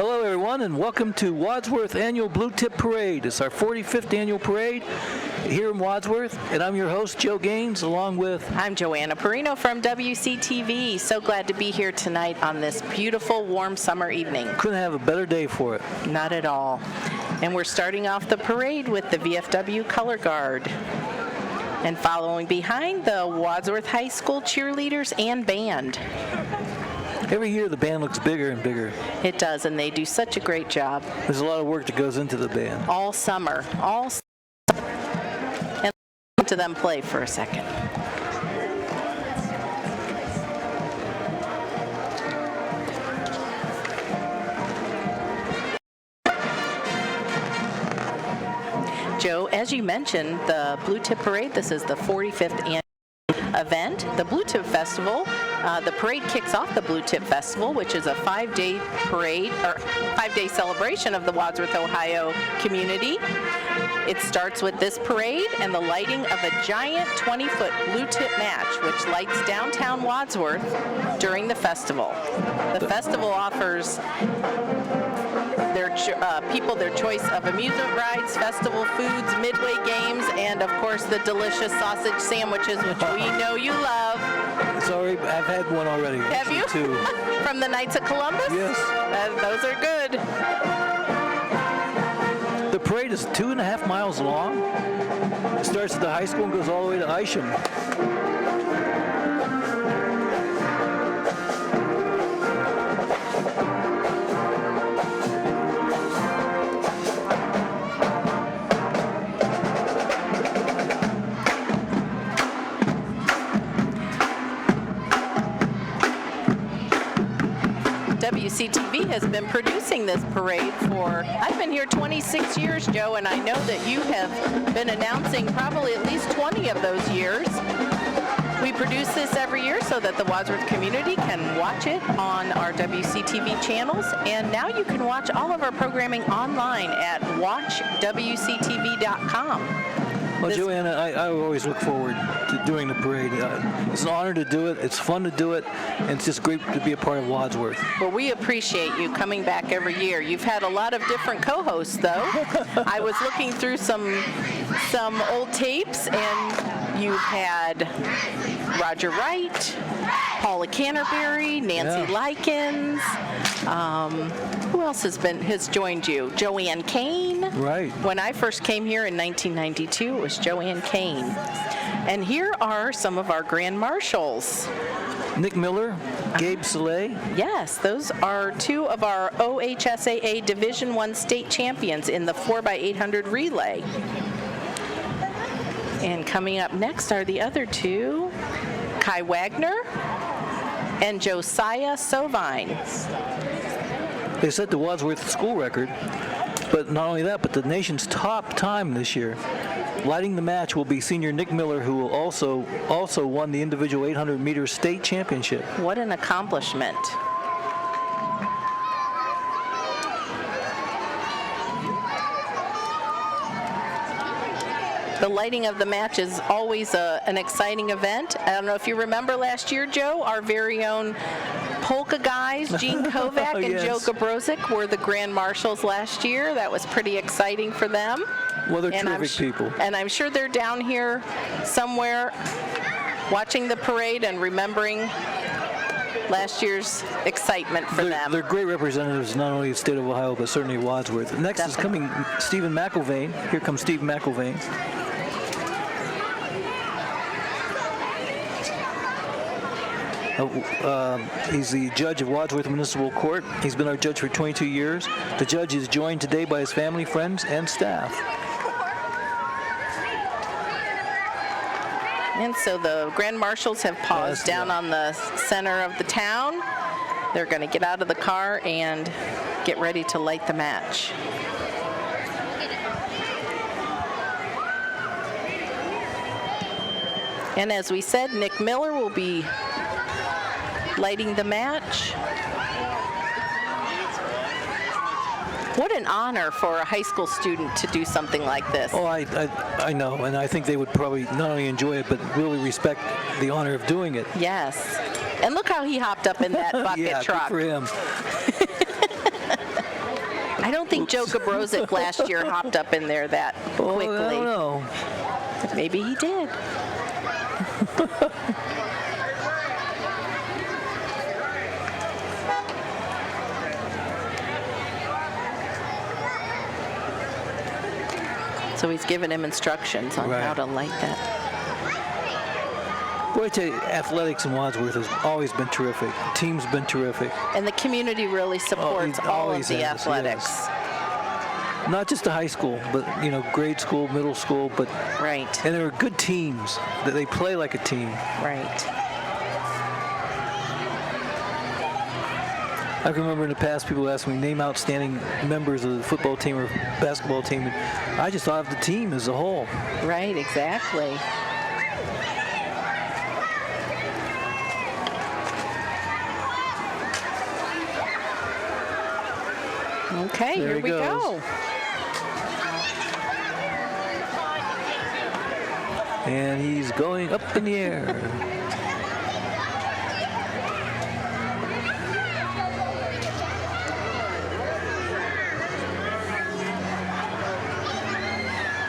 Hello, everyone, and welcome to Wadsworth Annual Blue Tip Parade. It's our 45th annual parade here in Wadsworth, and I'm your host, Joe Gaines, along with... I'm Joanna Perino from WCTV. So glad to be here tonight on this beautiful, warm summer evening. Couldn't have a better day for it. Not at all. And we're starting off the parade with the VFW Color Guard. And following behind, the Wadsworth High School cheerleaders and band. Every year the band looks bigger and bigger. It does, and they do such a great job. There's a lot of work that goes into the band. All summer. And listen to them play for a second. Joe, as you mentioned, the Blue Tip Parade, this is the 45th annual event. The Blue Tip Festival, the parade kicks off the Blue Tip Festival, which is a 5-day parade, or 5-day celebration of the Wadsworth, Ohio community. It starts with this parade and the lighting of a giant 20-foot blue tip match, which lights downtown Wadsworth during the festival. The festival offers people their choice of amusement rides, festival foods, midway games, and of course the delicious sausage sandwiches, which we know you love. Sorry, I've had one already. Have you? Two. From the Knights of Columbus? Yes. Those are good. The parade is 2.5 miles long. It starts at the high school and goes all the way to Isham. WCTV has been producing this parade for, I've been here 26 years, Joe, and I know that you have been announcing probably at least 20 of those years. We produce this every year so that the Wadsworth community can watch it on our WCTV channels, and now you can watch all of our programming online at watchwctv.com. Well, Joanna, I always look forward to doing the parade. It's an honor to do it. It's fun to do it, and it's just great to be a part of Wadsworth. Well, we appreciate you coming back every year. You've had a lot of different co-hosts, though. I was looking through some old tapes, and you've had Roger Wright, Paula Canterbury, Nancy Likens. Who else has joined you? Joanne Kane. Right. When I first came here in 1992, it was Joanne Kane. And here are some of our grand marshals. Nick Miller, Gabe Soleil. Yes, those are two of our OHSAA Division I state champions in the 4x800 relay. And coming up next are the other two, Kai Wagner and Josiah Sovine. They set the Wadsworth school record, but not only that, but the nation's top time this year. Lighting the match will be senior Nick Miller, who will also won the individual 800-meter state championship. What an accomplishment. The lighting of the match is always an exciting event. I don't know if you remember last year, Joe, our very own polka guys, Gene Kovac and Yes. Joe Gabrozik, were the grand marshals last year. That was pretty exciting for them. Well, they're terrific people. And I'm sure they're down here somewhere watching the parade and remembering last year's excitement for them. They're great representatives, not only of the state of Ohio, but certainly Wadsworth. Next is coming Stephen McIlvain. Here comes Steve McIlvain. He's the judge of Wadsworth Municipal Court. He's been our judge for 22 years. The judge is joined today by his family, friends, and staff. And so the grand marshals have paused down on the center of the town. They're going to get out of the car and get ready to light the match. And as we said, Nick Miller will be lighting the match. What an honor for a high school student to do something like this. Oh, I know, and I think they would probably not only enjoy it, but really respect the honor of doing it. Yes. And look how he hopped up in that bucket yeah, truck. Good for him. I don't think Joe Gabrozic last year hopped up in there that quickly. Oh, I don't know. Maybe he did. So he's giving him instructions on how to light that. Boy, I tell you, athletics in Wadsworth has always been terrific. The team's been terrific. And the community really supports all of the athletics. Yes. Not just the high school, but grade school, middle school, but right. And there are good teams that they play like a team. Right. I can remember in the past people asked me name outstanding members of the football team or basketball team, and I just thought of the team as a whole. Right, exactly. Okay, there here we go. And he's going up in the air.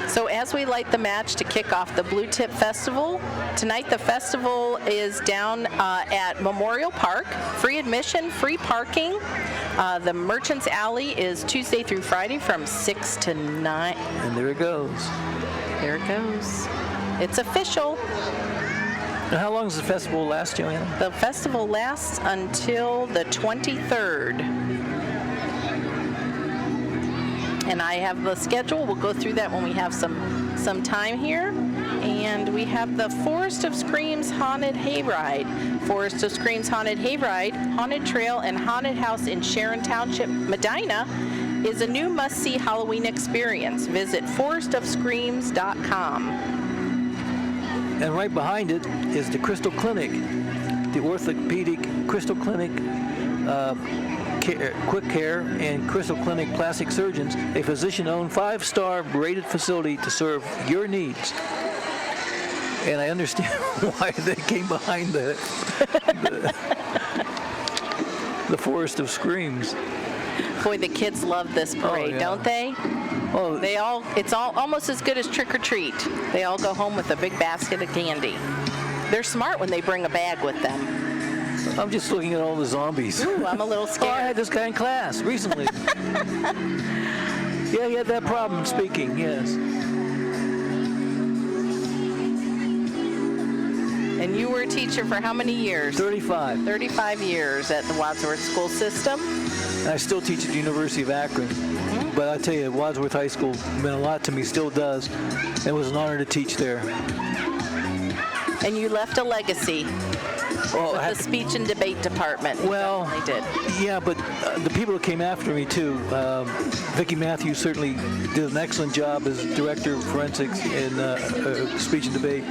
So as we light the match to kick off the Blue Tip Festival, tonight the festival is down at Memorial Park. Free admission, free parking. The Merchants Alley is Tuesday through Friday from 6 to 9. And there it goes. There it goes. It's official. Now, how long does the festival last, Joanna? The festival lasts until the 23rd. And I have the schedule. We'll go through that when we have some time here. And we have the Forest of Screams Haunted Hayride. Forest of Screams Haunted Hayride, Haunted Trail, and Haunted House in Sharon Township, Medina, is a new must-see Halloween experience. Visit forestofscreams.com. And right behind it is the Crystal Clinic, the orthopedic Crystal Clinic, Quick Care and Crystal Clinic Plastic Surgeons, a physician-owned 5-star rated facility to serve your needs. And I understand why they came behind the Forest of Screams. Boy, the kids love this parade, don't they? Oh, it's all almost as good as trick or treat. They all go home with a big basket of candy. They're smart when they bring a bag with them. I'm just looking at all the zombies. Ooh, I'm a little scared. Oh, I had this guy in class recently. Yeah, he had that problem speaking, yes. And you were a teacher for how many years? 35. 35 years at the Wadsworth School System. And I still teach at the University of Akron. Mm-hmm. But I tell you, Wadsworth High School meant a lot to me, still does. It was an honor to teach there. And you left a legacy. With the speech and debate department. Well, did. Yeah, but the people that came after me too. Vicki Matthews certainly did an excellent job as director of forensics in speech and debate,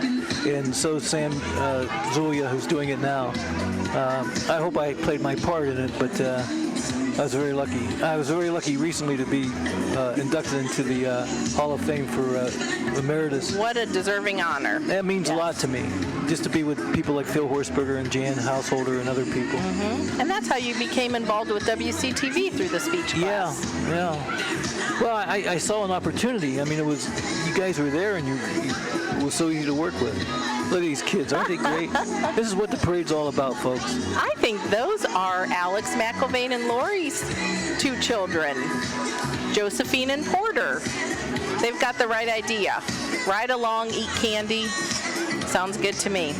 and so Sam Zulia, who's doing it now. I hope I played my part in it, but I was very lucky. I was very lucky recently to be inducted into the Hall of Fame for emeritus. What a deserving honor. That means a lot to me, just to be with people like Phil Horsberger and Jan Householder and other people. Mm-hmm. And that's how you became involved with WCTV through the speech class. Yeah. Well, I saw an opportunity. I mean, it was, you guys were there and it was so easy to work with. Look at these kids. Aren't they great? This is what the parade's all about, folks. I think those are Alex McIlvain and Lori's 2 children, Josephine and Porter. They've got the right idea. Ride along, eat candy. Sounds good to me.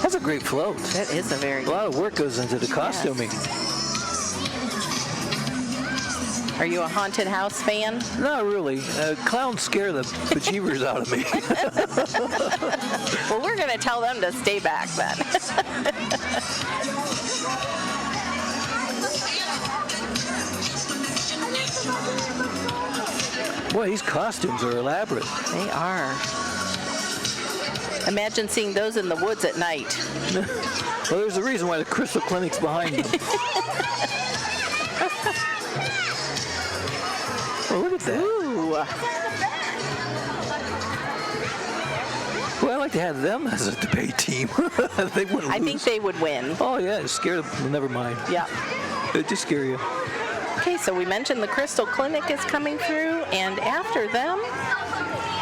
That's a great float. That is a very A lot of work goes into the costuming. Yes. Are you a haunted house fan? Not really. Clowns scare the bejeebers out of me. Well, we're going to tell them to stay back then. Boy, these costumes are elaborate. They are. Imagine seeing those in the woods at night. Well, there's a reason why the Crystal Clinic's behind them. Oh, look at that. Ooh. Well, I'd like to have them as a debate team. They wouldn't lose. I think they would win. Oh, yeah, scare them. Never mind. Yeah. It just scare you. Okay, so we mentioned the Crystal Clinic is coming through, and after them,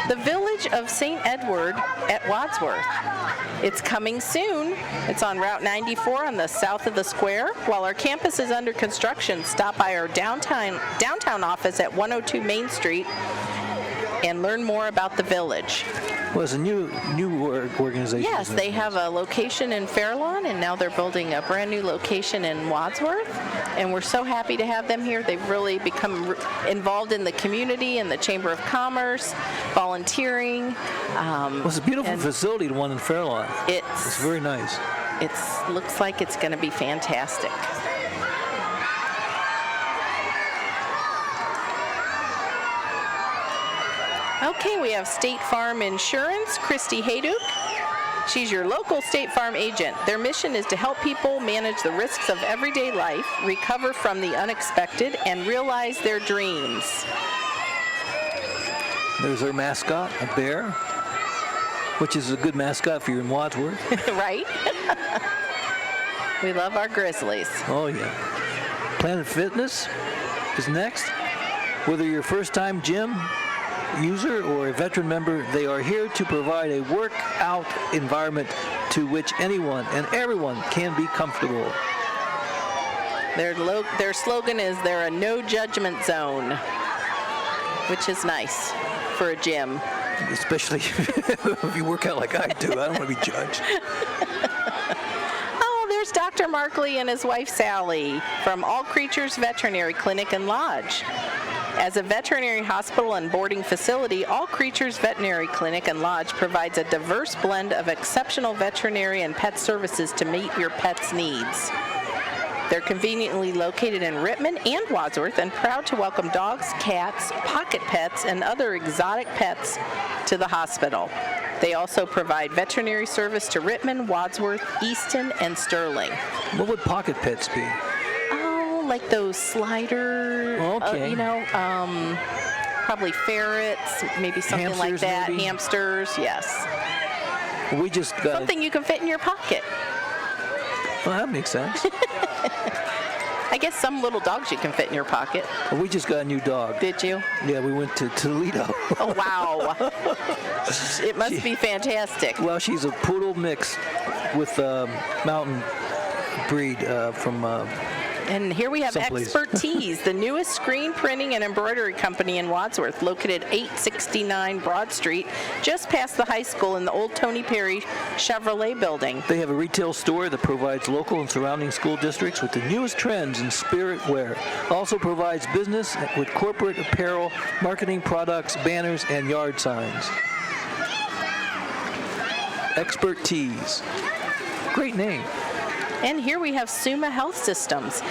the Village of St. Edward at Wadsworth. It's coming soon. It's on Route 94 on the south of the square. While our campus is under construction, stop by our downtown office at 102 Main Street and learn more about the village. Well, it's a new organization. Yes, they have a location in Fairlawn, and now they're building a brand new location in Wadsworth, and we're so happy to have them here. They've really become involved in the community and the Chamber of Commerce, volunteering. Well, it's a beautiful facility, the one in Fairlawn. It's very nice. It looks like it's going to be fantastic. Okay, we have State Farm Insurance, Christy Hayduk. She's your local State Farm agent. Their mission is to help people manage the risks of everyday life, recover from the unexpected, and realize their dreams. There's our mascot, a bear, which is a good mascot if you're in Wadsworth. Right? We love our Grizzlies. Oh, yeah. Planet Fitness is next. Whether you're a first-time gym user or a veteran member, they are here to provide a workout environment to which anyone and everyone can be comfortable. Their slogan is they're a no judgment zone, which is nice for a gym. Especially if you work out like I do. I don't want to be judged. Oh, there's Dr. Markley and his wife Sally from All Creatures Veterinary Clinic and Lodge. As a veterinary hospital and boarding facility, All Creatures Veterinary Clinic and Lodge provides a diverse blend of exceptional veterinary and pet services to meet your pet's needs. They're conveniently located in Rittman and Wadsworth and proud to welcome dogs, cats, pocket pets, and other exotic pets to the hospital. They also provide veterinary service to Rittman, Wadsworth, Easton, and Sterling. What would pocket pets be? Like those slider, okay. Probably ferrets, maybe something Hamsters, like that. maybe? Hamsters, yes. We just got Something you can fit in your pocket. Well, that makes sense. I guess some little dogs you can fit in your pocket. Well, we just got a new dog. Did you? Yeah, we went to Toledo. Oh, wow. It must be fantastic. Well, she's a poodle mix with mountain breed from... And here we have someplace. Expertise, the newest screen printing and embroidery company in Wadsworth, located 869 Broad Street, just past the high school in the old Tony Perry Chevrolet building. They have a retail store that provides local and surrounding school districts with the newest trends in spirit wear. Also provides business with corporate apparel, marketing products, banners, and yard signs. Expertise. Great name. And here we have Summa Health Systems.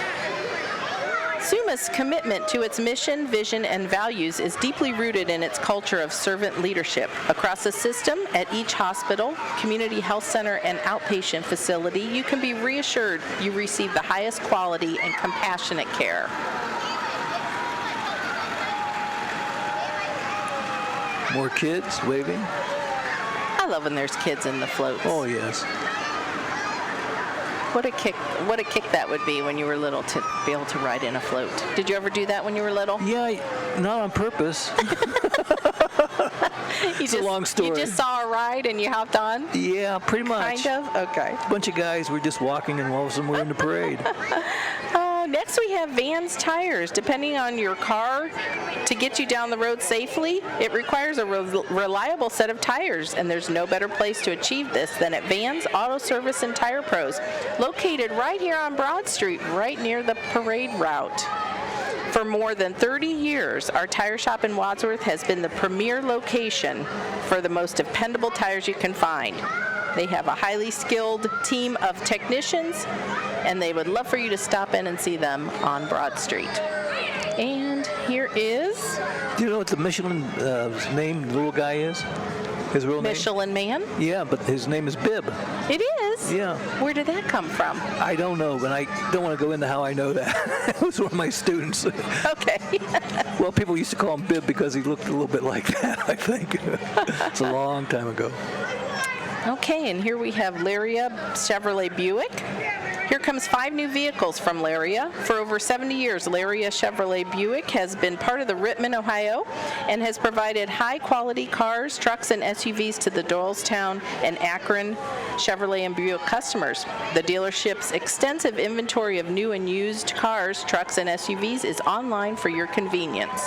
Summa's commitment to its mission, vision, and values is deeply rooted in its culture of servant leadership. Across the system, at each hospital, community health center, and outpatient facility, you can be reassured you receive the highest quality and compassionate care. More kids waving. I love when there's kids in the floats. Oh, yes. What a kick that would be when you were little to be able to ride in a float. Did you ever do that when you were little? Yeah, not on purpose. It's a long story. You just saw a ride and you hopped on? Yeah, pretty much. Kind of? Okay. A bunch of guys were just walking and all of a sudden we're in the parade. Next we have Vans Tires. Depending on your car, to get you down the road safely, it requires a reliable set of tires, and there's no better place to achieve this than at Vans Auto Service and Tire Pros, located right here on Broad Street, right near the parade route. For more than 30 years, our tire shop in Wadsworth has been the premier location for the most dependable tires you can find. They have a highly skilled team of technicians, and they would love for you to stop in and see them on Broad Street. And here is... Do you know what the Michelin name the little guy is? His real name? Michelin Man? Yeah, but his name is Bib. It is? Yeah. Where did that come from? I don't know, but I don't want to go into how I know that. It was one of my students. Okay. Well, people used to call him Bib because he looked a little bit like that, I think. It's a long time ago. Okay, and here we have Laria Chevrolet Buick. Here comes 5 new vehicles from Laria. For over 70 years, Laria Chevrolet Buick has been part of the Rittman, Ohio, and has provided high-quality cars, trucks, and SUVs to the Doylestown and Akron Chevrolet and Buick customers. The dealership's extensive inventory of new and used cars, trucks, and SUVs is online for your convenience.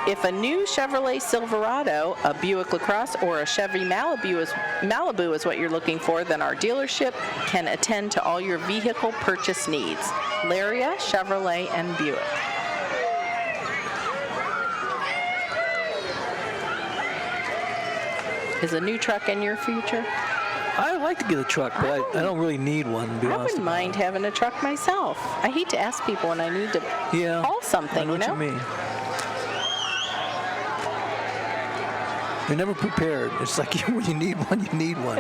If a new Chevrolet Silverado, a Buick LaCrosse, or a Chevy Malibu is what you're looking for, then our dealership can attend to all your vehicle purchase needs. Laria, Chevrolet, and Buick. Is a new truck in your future? I'd like to get a truck, but I don't really need one, to be I honest. wouldn't mind having a truck myself. I hate to ask people when I need to haul something, I know what you mean. You're never prepared. It's like when you need one, you need one.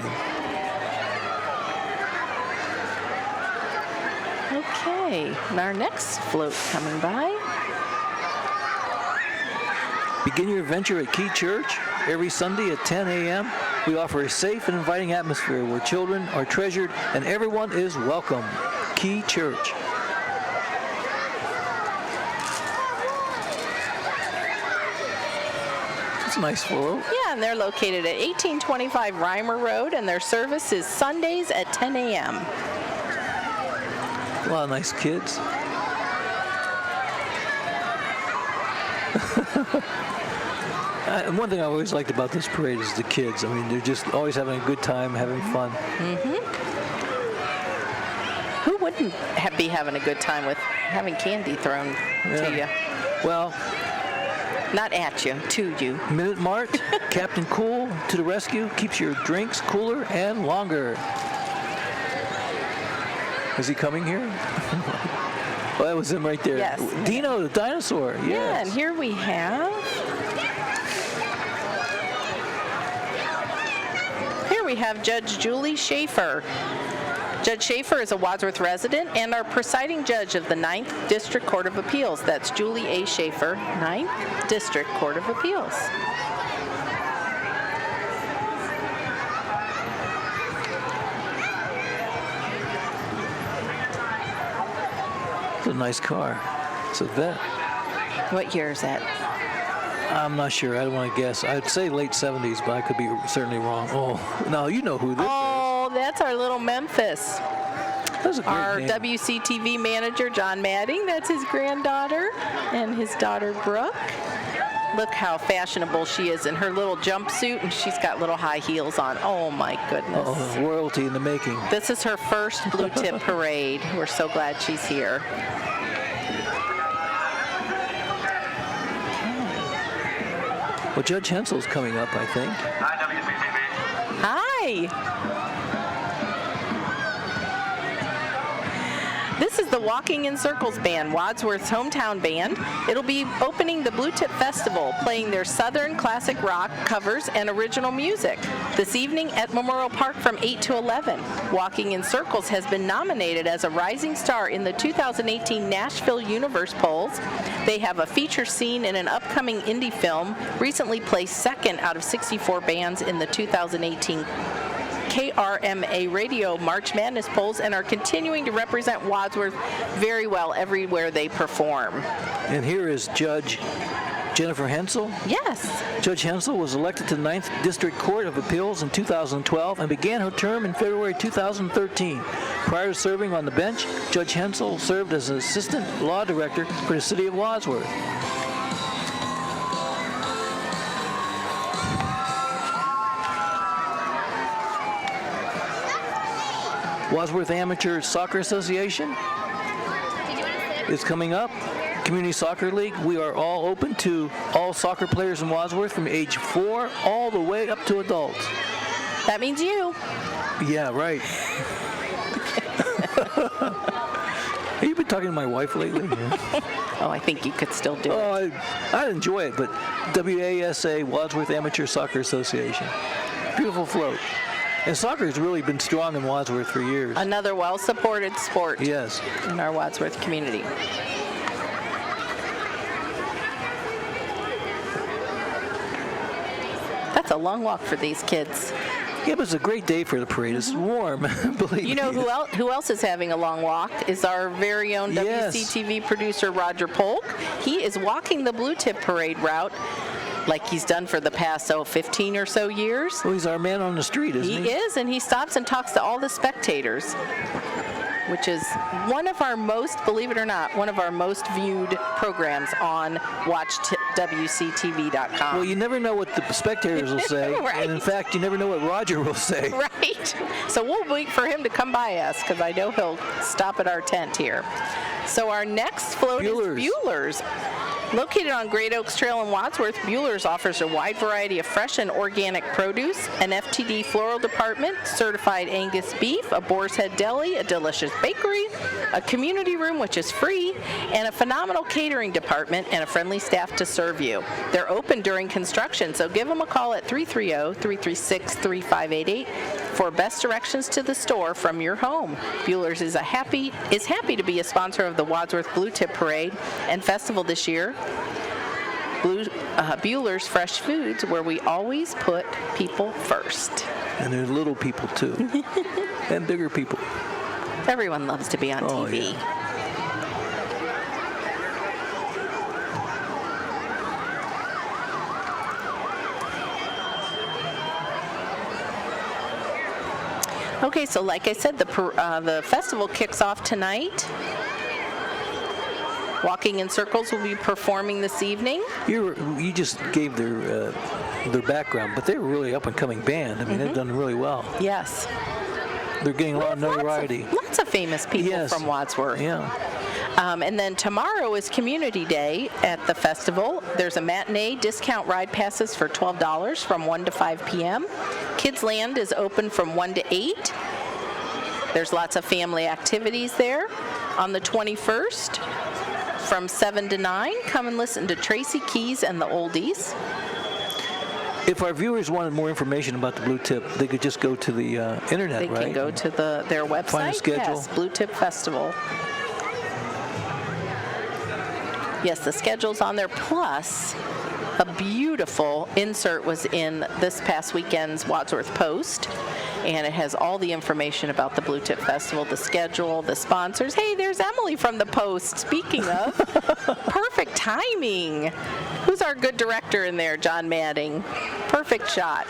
Okay, and our next float coming by. Begin your adventure at Key Church every Sunday at 10 a.m. We offer a safe and inviting atmosphere where children are treasured and everyone is welcome. Key Church. It's a nice float. Yeah, and they're located at 1825 Reimer Road, and their service is Sundays at 10 a.m. A lot of nice kids. And one thing I always liked about this parade is the kids. I mean, they're just always having a good time, having fun. Mm-hmm. Who wouldn't be having a good time with having candy thrown to you? Well, not at you, to you. Minute Mart, Captain Cool to the rescue, keeps your drinks cooler and longer. Is he coming here? Oh, that was him right there. Yes. Dino the dinosaur. Yes. Yeah, and here we have. Here we have Judge Julie Schaefer. Judge Schaefer is a Wadsworth resident and our presiding judge of the 9th District Court of Appeals. That's Julie A. Schaefer, 9th District Court of Appeals. It's a nice car. It's a Vet. What year is that? I'm not sure. I don't want to guess. I'd say late 70s, but I could be certainly wrong. Oh, no, you know who this is. Oh, that's our little Memphis. That's a great Our name. WCTV manager, John Madding, that's his granddaughter, and his daughter, Brooke. Look how fashionable she is in her little jumpsuit, and she's got little high heels on. Oh, my goodness. Oh, royalty in the making. This is her first Blue Tip Parade. We're so glad she's here. Well, Judge Hensel's coming up, I think. Hi, WCTV. Hi. This is the Walking in Circles Band, Wadsworth's hometown band. It'll be opening the Blue Tip Festival, playing their Southern classic rock covers and original music. This evening at Memorial Park from 8 to 11. Walking in Circles has been nominated as a rising star in the 2018 Nashville Universe polls. They have a feature scene in an upcoming indie film, recently placed second out of 64 bands in the 2018 KRMA Radio March Madness polls, and are continuing to represent Wadsworth very well everywhere they perform. And here is Judge Jennifer Hensel. Yes. Judge Hensel was elected to the 9th District Court of Appeals in 2012 and began her term in February 2013. Prior to serving on the bench, Judge Hensel served as an assistant law director for the City of Wadsworth. Wadsworth Amateur Soccer Association is coming up. Community Soccer League. We are all open to all soccer players in Wadsworth from age 4 all the way up to adults. That means you. Yeah, right. Have you been talking to my wife lately? Oh, I think you could still do it. Oh, I'd enjoy it, but WASA, Wadsworth Amateur Soccer Association. Beautiful float. And soccer has really been strong in Wadsworth for years. Another well-supported sport Yes. in our Wadsworth community. That's a long walk for these kids. Yeah, but it's a great day for the parade. It's warm, believe me. You know who else is having a long walk is our very own Yes. WCTV producer, Roger Polk. He is walking the Blue Tip Parade route like he's done for the past, 15 or so years. Well, he's our man on the street, isn't he? He is, and he stops and talks to all the spectators, which is one of our most, believe it or not, one of our most viewed programs on WCTV.com. Well, you never know what the spectators will say, Right. and in fact, you never know what Roger will say. Right. So we'll wait for him to come by us because I know he'll stop at our tent here. So our next float is Bueller's. Located on Great Oaks Trail in Wadsworth, Bueller's offers a wide variety of fresh and organic produce, an FTD floral department, certified Angus beef, a boar's head deli, a delicious bakery, a community room which is free, and a phenomenal catering department and a friendly staff to serve you. They're open during construction, so give them a call at 330-336-3588 for best directions to the store from your home. Bueller's is happy to be a sponsor of the Wadsworth Blue Tip Parade and Festival this year. Bueller's Fresh Foods, where we always put people first. And there's little people, too. And bigger people. Everyone loves to be on TV. Yeah. Okay, so like I said, the festival kicks off tonight. Walking in Circles will be performing this evening. You just gave their background, but they're a really up-and-coming band. I mean, they've done really well. Yes. They're getting a lot of notoriety. Lots of famous people from Wadsworth. Yeah. And then tomorrow is Community Day at the festival. There's a matinee discount ride passes for $12 from 1 to 5 p.m. Kids Land is open from 1 to 8. There's lots of family activities there. On the 21st, from 7 to 9, come and listen to Tracy Keys and the Oldies. If our viewers wanted more information about the Blue Tip, they could just go to the internet, right? They can go to their website. Find a schedule. Yes, Blue Tip Festival. Yes, the schedule's on there. Plus, a beautiful insert was in this past weekend's Wadsworth Post, and it has all the information about the Blue Tip Festival, the schedule, the sponsors. Hey, there's Emily from the Post. Speaking of, perfect timing. Who's our good director in there? John Madding. Perfect shot.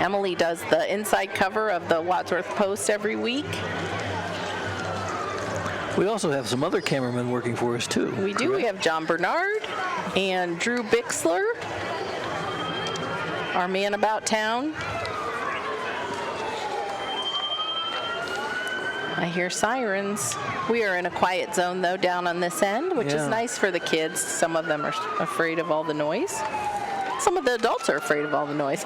Emily does the inside cover of the Wadsworth Post every week. We also have some other cameramen working for us, too. We do. Correct? We have John Bernard and Drew Bixler, our man about town. I hear sirens. We are in a quiet zone, though, down on this end, which is nice for the kids. Some of them are afraid of all the noise. Some of the adults are afraid of all the noise.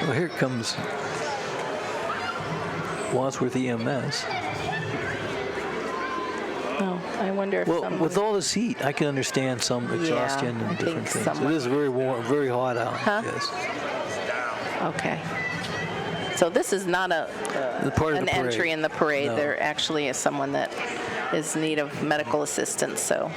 Well, here comes Wadsworth EMS. Oh, I wonder if Well, with all this heat, I can understand some exhaustion and different things. It is very warm, very hot out. Huh? Yes. Okay. So this is not an entry in the parade. No. There actually is someone that is in need of medical assistance. So.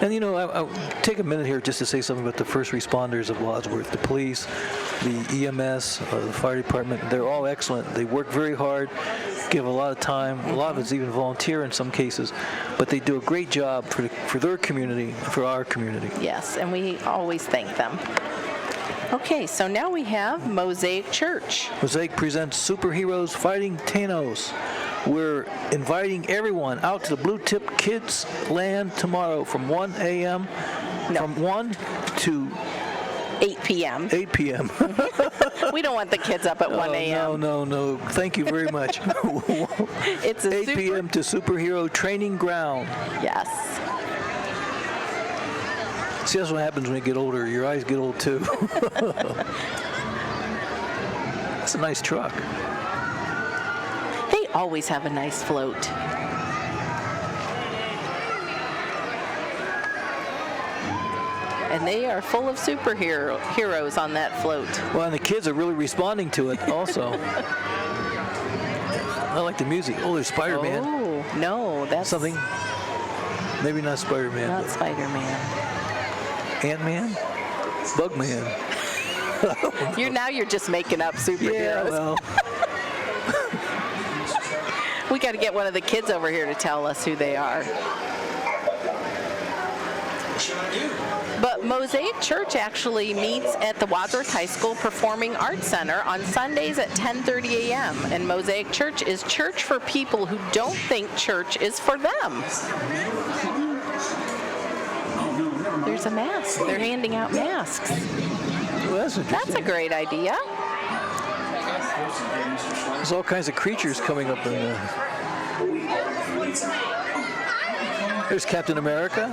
And you know, I'll take a minute here just to say something about the first responders of Wadsworth, the police, the EMS, the fire department. They're all excellent. They work very hard, give a lot of time. A lot of it's even volunteer in some cases, but they do a great job for their community, for our community. Yes, and we always thank them. Okay, so now we have Mosaic Church. Mosaic presents Superheroes Fighting Thanos. We're inviting everyone out to the Blue Tip Kids Land tomorrow from 1 a.m. No. From 1 to 8 p.m. 8 p.m. We don't want the kids up at 1 a.m. No. Thank you very much. It's a 8 p.m. to Superhero Training Ground. Yes. See, that's what happens when you get older. Your eyes get old, too. It's a nice truck. They always have a nice float. And they are full of superheroes on that float. Well, and the kids are really responding to it also. I like the music. Oh, there's Spider-Man. Oh, no, that's Something. Maybe not Spider-Man. not but Spider-Man. Ant-Man? Bugman? You're just making up superheroes. Yeah, well, We got to get one of the kids over here to tell us who they are. But Mosaic Church actually meets at the Wadsworth High School Performing Arts Center on Sundays at 10:30 a.m. And Mosaic Church is church for people who don't think church is for them. There's a mask. They're handing out masks. well, that's interesting. That's a great idea. There's all kinds of creatures coming up in the... There's Captain America.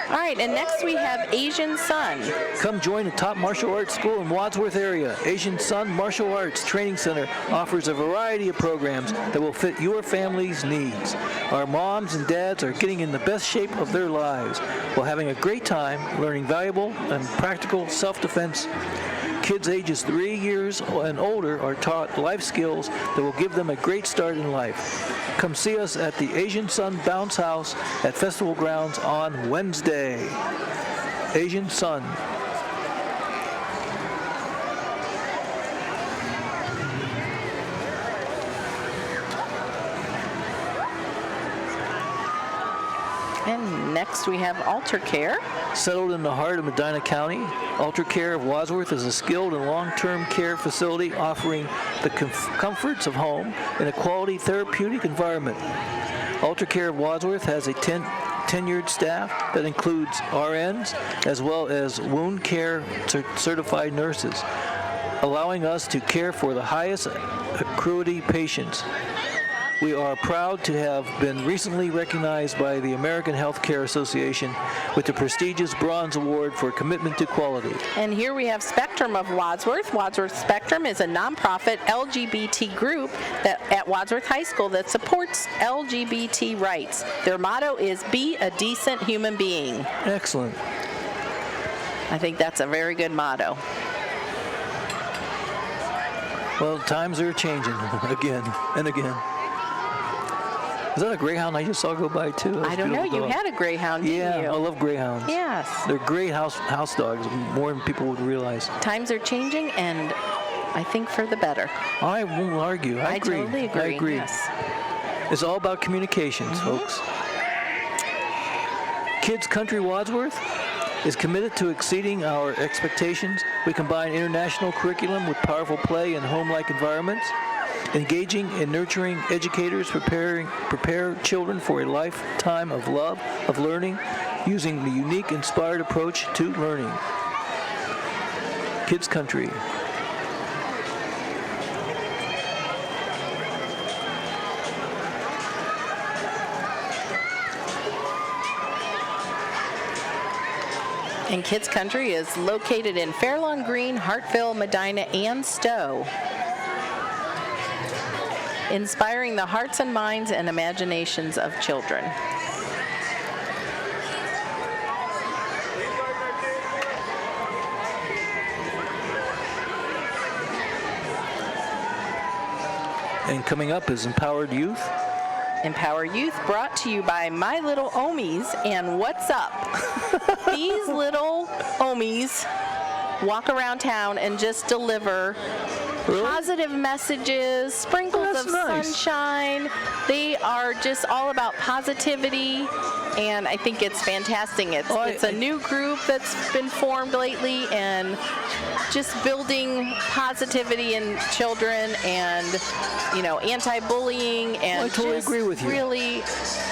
All right, and next we have Asian Sun. Come join the top martial arts school in Wadsworth area. Asian Sun Martial Arts Training Center offers a variety of programs that will fit your family's needs. Our moms and dads are getting in the best shape of their lives while having a great time learning valuable and practical self-defense. Kids ages 3 years and older are taught life skills that will give them a great start in life. Come see us at the Asian Sun Bounce House at Festival Grounds on Wednesday. Asian Sun. And next we have Alter Care. Settled in the heart of Medina County, Alter Care of Wadsworth is a skilled and long-term care facility offering the comforts of home in a quality therapeutic environment. Alter Care of Wadsworth has a tenured staff that includes RNs as well as wound care certified nurses, allowing us to care for the highest acuity patients. We are proud to have been recently recognized by the American Healthcare Association with the prestigious Bronze Award for commitment to quality. And here we have Spectrum of Wadsworth. Wadsworth Spectrum is a nonprofit LGBT group at Wadsworth High School that supports LGBT rights. Their motto is "Be a decent human being." Excellent. I think that's a very good motto. Well, times are changing again and again. Is that a greyhound I just saw go by too? That's I don't know. beautiful You dog. had a greyhound, didn't Yeah, you? I love greyhounds. Yes. They're great house dogs, more than people would realize. Times are changing, and I think for the better. I won't argue. I agree. Totally agree. I agree. Yes. It's all about communications, folks. Kids Country Wadsworth is committed to exceeding our expectations. We combine international curriculum with powerful play and home-like environments. Engaging and nurturing educators prepare children for a lifetime of love, of learning, using the unique, inspired approach to learning. Kids Country. And Kids Country is located in Fairlawn Green, Hartville, Medina, and Stowe. Inspiring the hearts and minds and imaginations of children. And coming up is Empowered Youth. Empower Youth, brought to you by My Little Omies and What's Up. These little Omies walk around town and just deliver positive messages, sprinkles of sunshine. They are just all about positivity, and I think it's fantastic. It's a new group that's been formed lately, and just building positivity in children and, anti-bullying and I totally agree with you. Really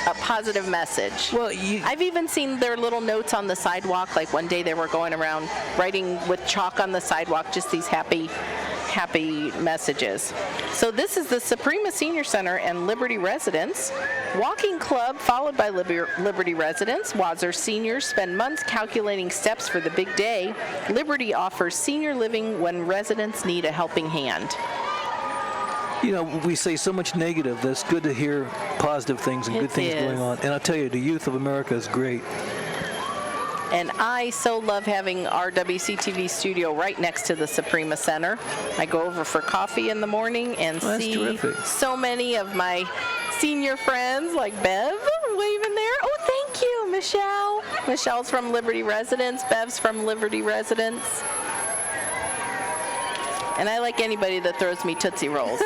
a positive message. Well, I've even seen their little notes on the sidewalk. Like one day they were going around writing with chalk on the sidewalk, just these happy messages. So this is the Suprema Senior Center and Liberty Residence. Walking Club followed by Liberty Residence. Wadsworth seniors spend months calculating steps for the big day. Liberty offers senior living when residents need a helping hand. We say so much negative. That's good to hear positive things and good things going on. And I'll tell you, the youth of America is great. And I so love having our WCTV studio right next to the Suprema Center. I go over for coffee in the morning and see terrific. so many of my senior friends like Bev waving there. Oh, thank Thank you, Michelle. Michelle's from Liberty Residence. Bev's from Liberty Residence. And I like anybody that throws me Tootsie Rolls.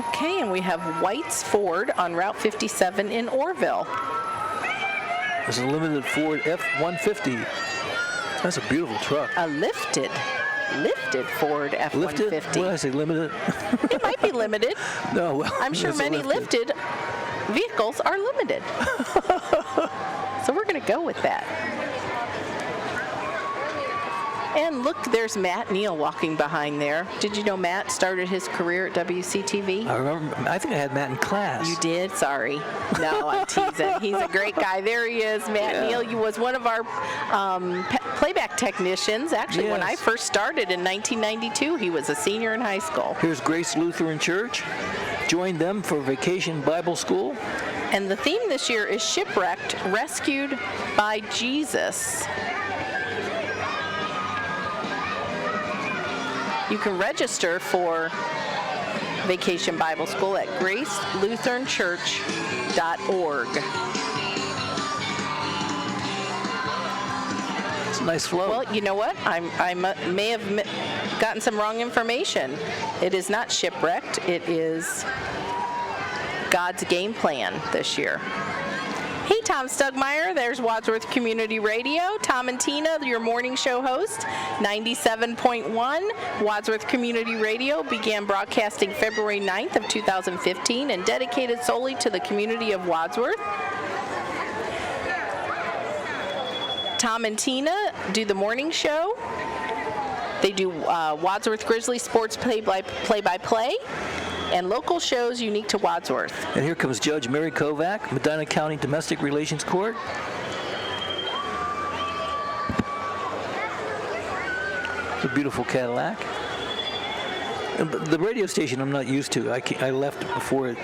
Okay, and we have White's Ford on Route 57 in Orville. This is a limited Ford F-150. That's a beautiful truck. A lifted Ford F-150. Lifted? What did I say, limited? It might be limited. No, well, I'm sure it's a many lifted vehicles are limited. So we're going to go with that. And look, there's Matt Neal walking behind there. Did you know Matt started his career at WCTV? I remember, I think I had Matt in class. You did? Sorry. No, I'm teasing. He's a great guy. There he is. Matt Neal. He was one of our playback technicians. Actually, when I first started in 1992, he was a senior in high school. Here's Grace Lutheran Church. Joined them for Vacation Bible School. And the theme this year is Shipwrecked, Rescued by Jesus. You can register for Vacation Bible School at gracelutheranchurch.org. It's a nice float. Well, you know what? I may have gotten some wrong information. It is not shipwrecked. It is God's game plan this year. Hey, Tom Stugmeyer, there's Wadsworth Community Radio. Tom and Tina, your morning show host, 97.1. Wadsworth Community Radio began broadcasting February 9th of 2015 and dedicated solely to the community of Wadsworth. Tom and Tina do the morning show. They do Wadsworth Grizzly sports play-by-play. And local shows unique to Wadsworth. And here comes Judge Mary Kovac, Medina County Domestic Relations Court. It's a beautiful Cadillac. And the radio station I'm not used to. I left before it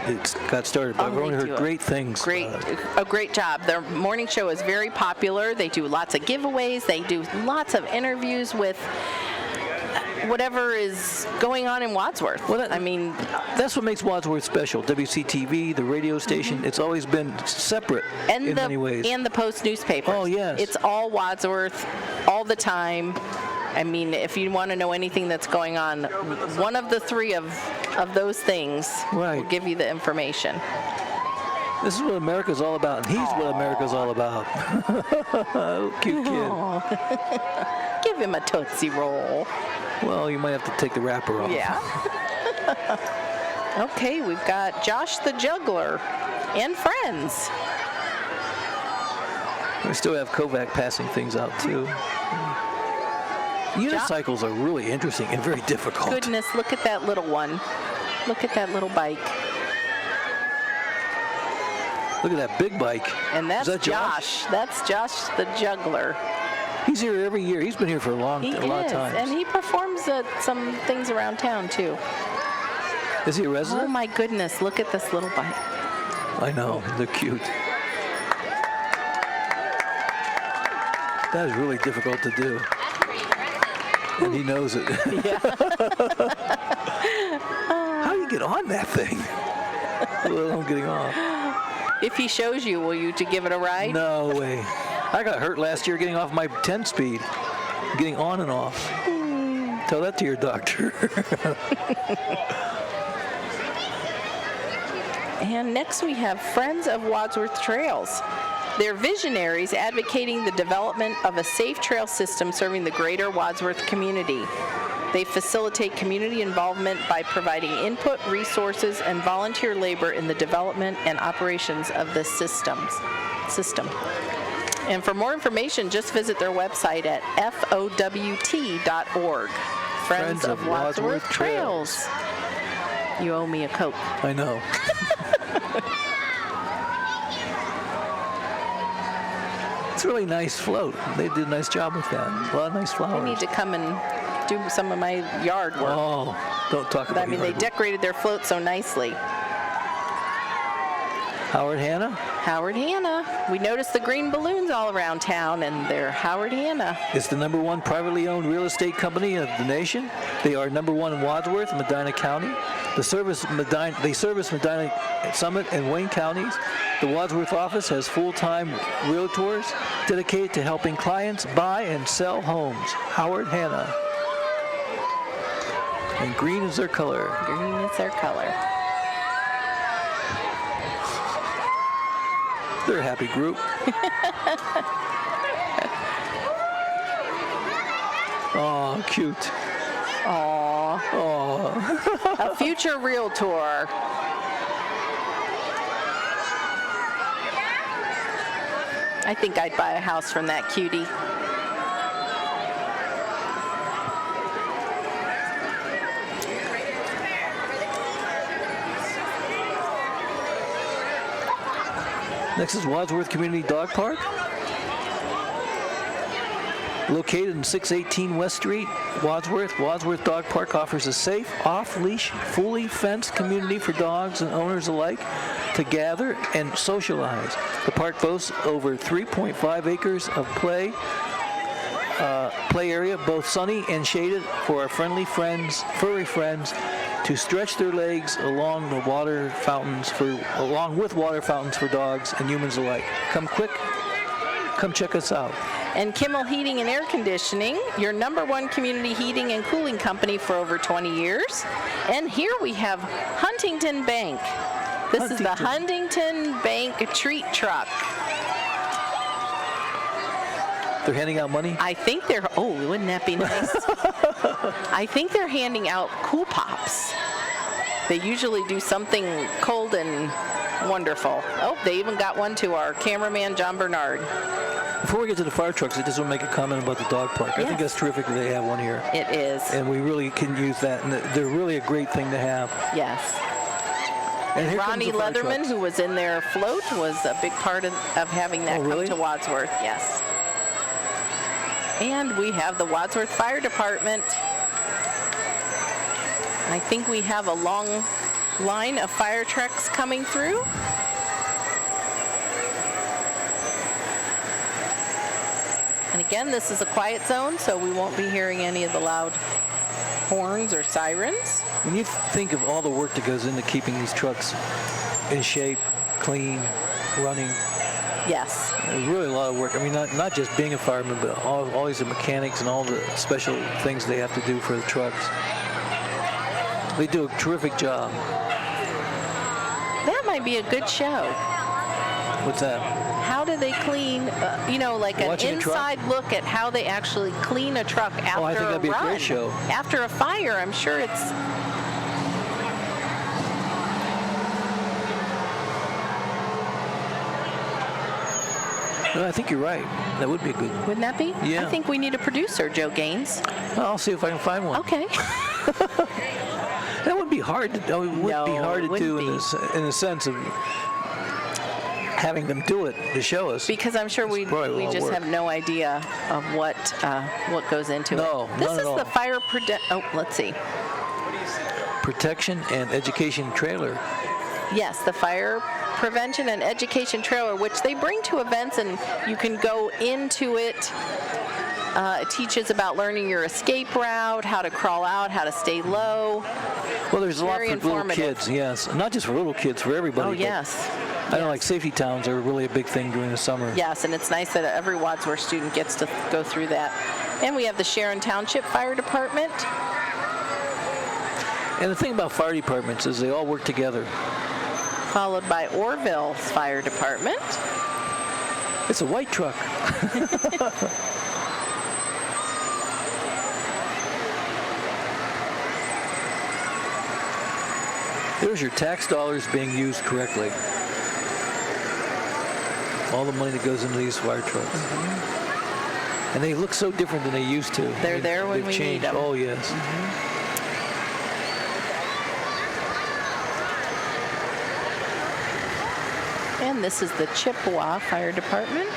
got started, but I've only heard great things. A great job. Their morning show is very popular. They do lots of giveaways. They do lots of interviews with whatever is going on in Wadsworth. Well, that's what makes Wadsworth special. WCTV, the radio station, it's always been separate in many ways. And the Post newspaper. Oh, yes. It's all Wadsworth, all the time. I mean, if you want to know anything that's going on, one of the three of those things will give you the information. This is what America's all about, and he's what America's all about. Cute kid. Give him a Tootsie Roll. Well, you might have to take the wrapper off. Yeah. Okay, we've got Josh the Juggler and friends. We still have Kovac passing things out, too. Unicycles are really interesting and very difficult. Goodness, look at that little one. Look at that little bike. Look at that big bike. And that's Josh. That's Josh the Juggler. He's here every year. He's been here for a lot of times. And he performs at some things around town, too. Is he a resident? Oh, my goodness. Look at this little bike. I know. They're cute. That is really difficult to do. And he knows it. Yeah. How do you get on that thing? Let alone getting off. If he shows you, will you to give it a ride? No way. I got hurt last year getting off my 10-speed, getting on and off. Tell that to your doctor. And next we have Friends of Wadsworth Trails. They're visionaries advocating the development of a safe trail system serving the greater Wadsworth community. They facilitate community involvement by providing input, resources, and volunteer labor in the development and operations of the system. And for more information, just visit their website at FOWT.org. Friends of Wadsworth Trails. You owe me a Coke. I know. It's a really nice float. They did a nice job with that. A lot of nice flowers. I need to come and do some of my yard work. Oh, don't talk about they decorated their float so nicely. Howard Hanna? Howard Hanna. We noticed the green balloons all around town, and they're Howard Hanna. It's the #1 privately owned real estate company of the nation. They are #1 in Wadsworth, Medina County. They service Medina Summit and Wayne counties. The Wadsworth office has full-time realtors dedicated to helping clients buy and sell homes. Howard Hanna. And green is their color. Green is their color. They're a happy group. Oh, cute. Aww. Oh. A future realtor. I think I'd buy a house from that cutie. Next is Wadsworth Community Dog Park. Located in 618 West Street, Wadsworth, Wadsworth Dog Park offers a safe, off-leash, fully fenced community for dogs and owners alike to gather and socialize. The park boasts over 3.5 acres of play area, both sunny and shaded for our friendly friends, furry friends, to stretch their legs along with water fountains for dogs and humans alike. Come quick, come check us out. And Kimmel Heating and Air Conditioning, your #1 community heating and cooling company for over 20 years. And here we have Huntington Bank. This is the Huntington Bank treat truck. They're handing out money? I think they're, oh, wouldn't that be nice? I think they're handing out Cool Pops. They usually do something cold and wonderful. Oh, they even got one to our cameraman, John Bernard. Before we get to the fire trucks, I just want to make a comment about the dog park. I think that's terrific that they have one here. It is. And we really can use that, and they're really a great thing to have. Yes. And here Ronnie comes the fire Leatherman, trucks. who was in their float, was a big part of having that really? come to Wadsworth. Yes. And we have the Wadsworth Fire Department. I think we have a long line of fire trucks coming through. And again, this is a quiet zone, so we won't be hearing any of the loud horns or sirens. When you think of all the work that goes into keeping these trucks in shape, clean, running, Yes. really a lot of work. I mean, not just being a fireman, but all these mechanics and all the special things they have to do for the trucks. They do a terrific job. That might be a good show. What's that? How do they clean, like an Watching a truck? inside look at how they actually clean a truck after I think a that'd be a run. great show. After a fire, I'm sure it's... No, I think you're right. That would be good. Wouldn't that be? Yeah. I think we need a producer, Joe Gaines. Well, I'll see if I can find one. Okay. That would be hard to. It would No, be hard it to do wouldn't in a sense of having them do it to show us. Because I'm sure we probably a lot of just work. have no idea of what goes into No, it. This none is at all. the fire let's see. Protection and education trailer. Yes, the fire prevention and education trailer, which they bring to events, and you can go into it. It teaches about learning your escape route, how to crawl out, how to stay low. Well, there's a lot Very for little informative. kids, yes. Not just for little kids, for everybody. Oh, but yes. I know, like safety towns are really a big thing during the summer. Yes, and it's nice that every Wadsworth student gets to go through that. And we have the Sharon Township Fire Department. And the thing about fire departments is they all work together. Followed by Orville's Fire Department. It's a white truck. There's your tax dollars being used correctly. All the money that goes into these fire trucks. Mm-hmm. And they look so different than they used to. They're there when They've we changed. need them. Oh, yes. And this is the Chippewa Fire Department.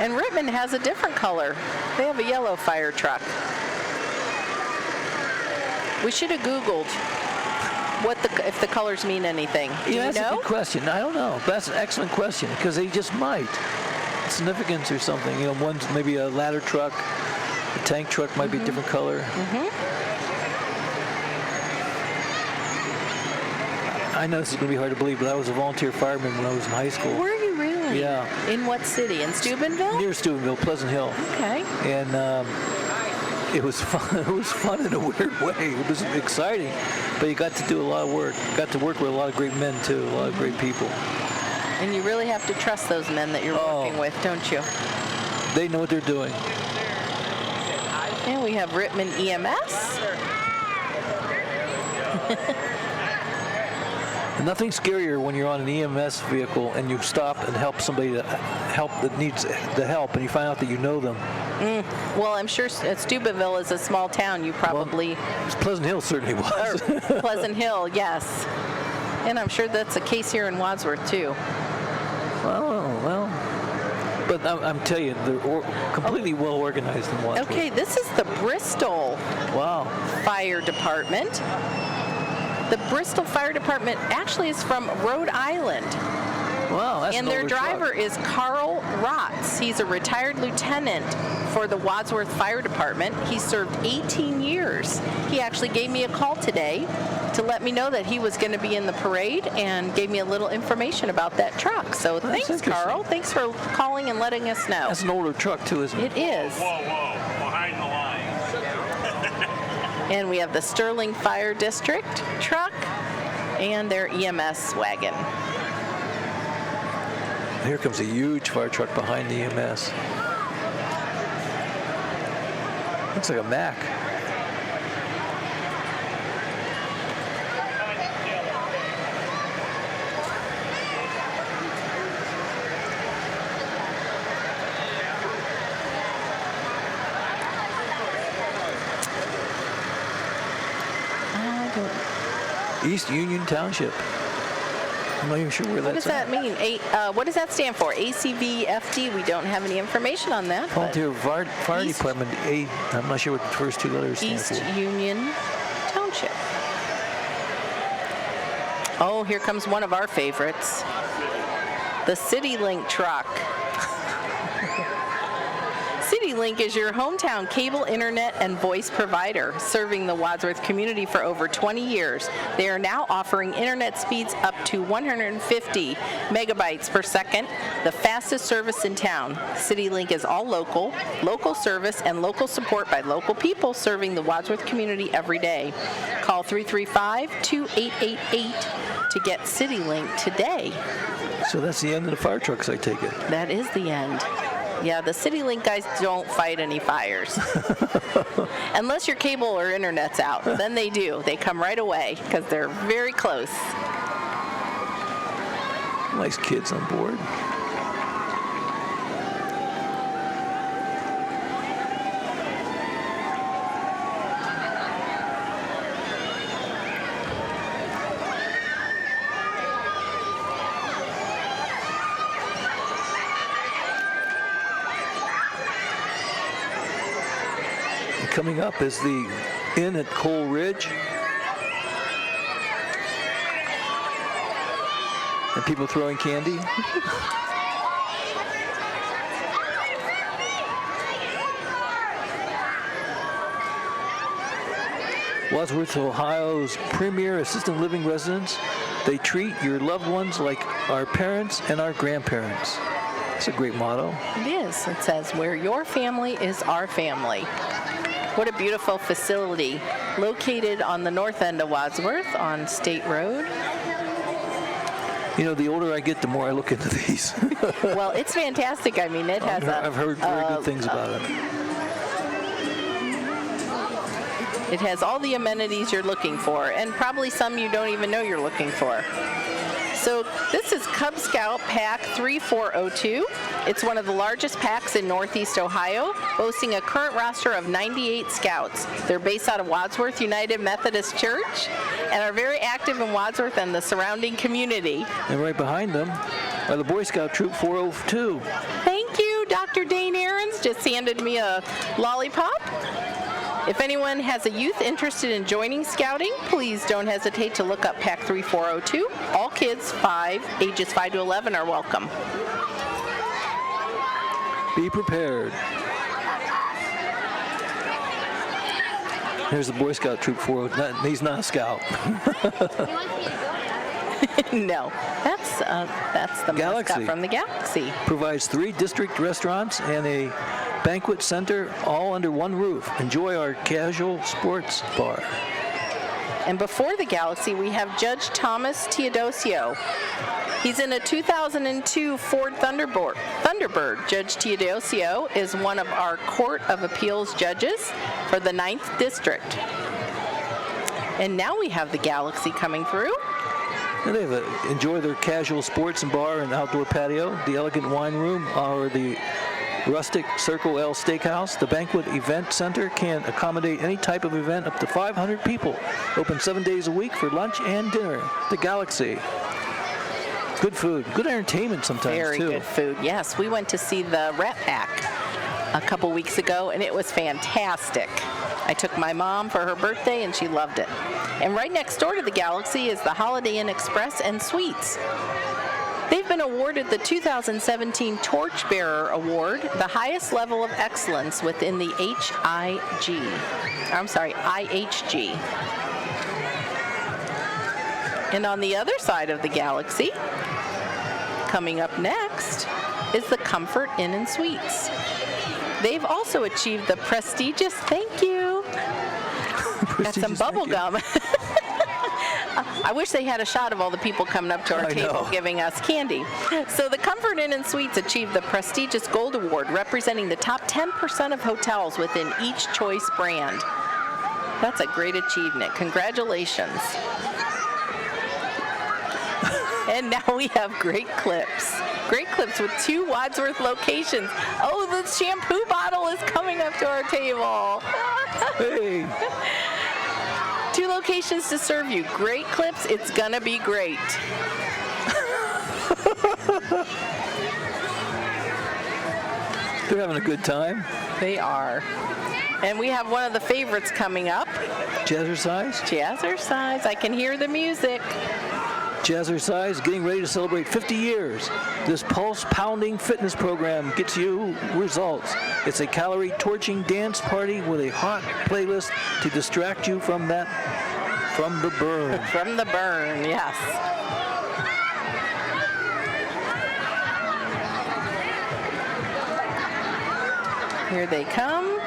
And Rittman has a different color. They have a yellow fire truck. We should have Googled if the colors mean anything. Do you That's know? a good question. I don't know. That's an excellent question because they just might. Significance or something. One's maybe a ladder truck. A tank truck might be a different color. I know this is going to be hard to believe, but I was a volunteer fireman when I was in high school. Were you really? Yeah. In what city? In Steubenville? Near Steubenville, Pleasant Hill. Okay. And it was fun. It was fun in a weird way. It was exciting, but you got to do a lot of work. Got to work with a lot of great men too, a lot of great people. And you really have to trust those men that you're working with, don't you? They know what they're doing. And we have Rittman EMS. Nothing scarier when you're on an EMS vehicle and you stop and help somebody that needs the help, and you find out that you know them. Well, I'm sure Steubenville is a small town. You probably... Well, Pleasant Hill certainly was. Pleasant Hill, yes. And I'm sure that's the case here in Wadsworth, too. Well. But I'm telling you, they're completely well organized in Wadsworth. Okay, this is the Bristol Fire Department. The Bristol Fire Department actually is from Rhode Island. Wow, that's and their driver is Carl Rotz. He's a retired lieutenant for the Wadsworth Fire Department. He served 18 years. He actually gave me a call today to let me know that he was going to be in the parade and gave me a little information about that truck. So thanks, Carl. Thanks for calling and letting us know. That's an older truck, too, isn't it? It is. Whoa, behind the line. And we have the Sterling Fire District truck and their EMS wagon. Here comes a huge fire truck behind the EMS. Looks like a Mack. East Union Township. I'm not even sure where that's at. What does that mean? What does that stand for? ACVFD? We don't have any information on that. Volunteer Fire Department. I'm not sure what the first two letters stand East for. Union Township. Oh, here comes one of our favorites. The CityLink truck. CityLink is your hometown cable, internet, and voice provider, serving the Wadsworth community for over 20 years. They are now offering internet speeds up to 150 megabytes per second, the fastest service in town. CityLink is all local service, and local support by local people serving the Wadsworth community every day. Call 335-2888 to get CityLink today. So that's the end of the fire trucks, I take it. That is the end. Yeah, the CityLink guys don't fight any fires. Unless your cable or internet's out. Then they do. They come right away because they're very close. Nice kids on board. Coming up is the Inn at Coal Ridge. And people throwing candy. Wadsworth, Ohio's premier assisted living residence. They treat your loved ones like our parents and our grandparents. That's a great motto. It is. It says, where your family is our family. What a beautiful facility, located on the north end of Wadsworth on State Road. You know, the older I get, the more I look into these. Well, it's fantastic. I mean, it has I've heard very good things about it. It has all the amenities you're looking for, and probably some you don't even know you're looking for. So this is Cub Scout Pack 3402. It's one of the largest packs in Northeast Ohio, boasting a current roster of 98 scouts. They're based out of Wadsworth United Methodist Church and are very active in Wadsworth and the surrounding community. And right behind them are the Boy Scout Troop 402. Thank you, Dr. Dane Aarons just handed me a lollipop. If anyone has a youth interested in joining scouting, please don't hesitate to look up Pack 3402. All kids ages 5 to 11 are welcome. Be prepared. Here's the Boy Scout Troop 402. He's not a scout. No, that's the Galaxy. mascot from the Galaxy. Provides 3 district restaurants and a banquet center all under one roof. Enjoy our casual sports bar. And before the Galaxy, we have Judge Thomas Teodosio. He's in a 2002 Ford Thunderbird. Judge Teodosio is one of our Court of Appeals judges for the 9th District. And now we have the Galaxy coming through. And they enjoy their casual sports and bar and outdoor patio, the elegant wine room, or the rustic Circle L Steakhouse. The banquet event center can accommodate any type of event up to 500 people. Open 7 days a week for lunch and dinner. The Galaxy. Good food, good entertainment sometimes Very too. good food. Yes, we went to see the Rat Pack a couple weeks ago, and it was fantastic. I took my mom for her birthday, and she loved it. And right next door to the Galaxy is the Holiday Inn Express and Suites. They've been awarded the 2017 Torchbearer Award, the highest level of excellence within the IHG. And on the other side of the Galaxy, coming up next, is the Comfort Inn and Suites. They've also achieved the prestigious, thank you. Got some bubble gum. I wish they had a shot of all the people coming up to our table giving us candy. So the Comfort Inn and Suites achieved the prestigious Gold Award, representing the top 10% of hotels within each choice brand. That's a great achievement. Congratulations. And now we have Great Clips. Great Clips with 2 Wadsworth locations. Oh, the shampoo bottle is coming up to our table. Hey. 2 locations to serve you. Great Clips, it's gonna be great. They're having a good time. They are. And we have one of the favorites coming up. Jazzercise? Jazzercise. I can hear the music. Jazzercise, getting ready to celebrate 50 years. This pulse-pounding fitness program gets you results. It's a calorie-torching dance party with a hot playlist to distract you from the burn. From the burn, yes. Here they come.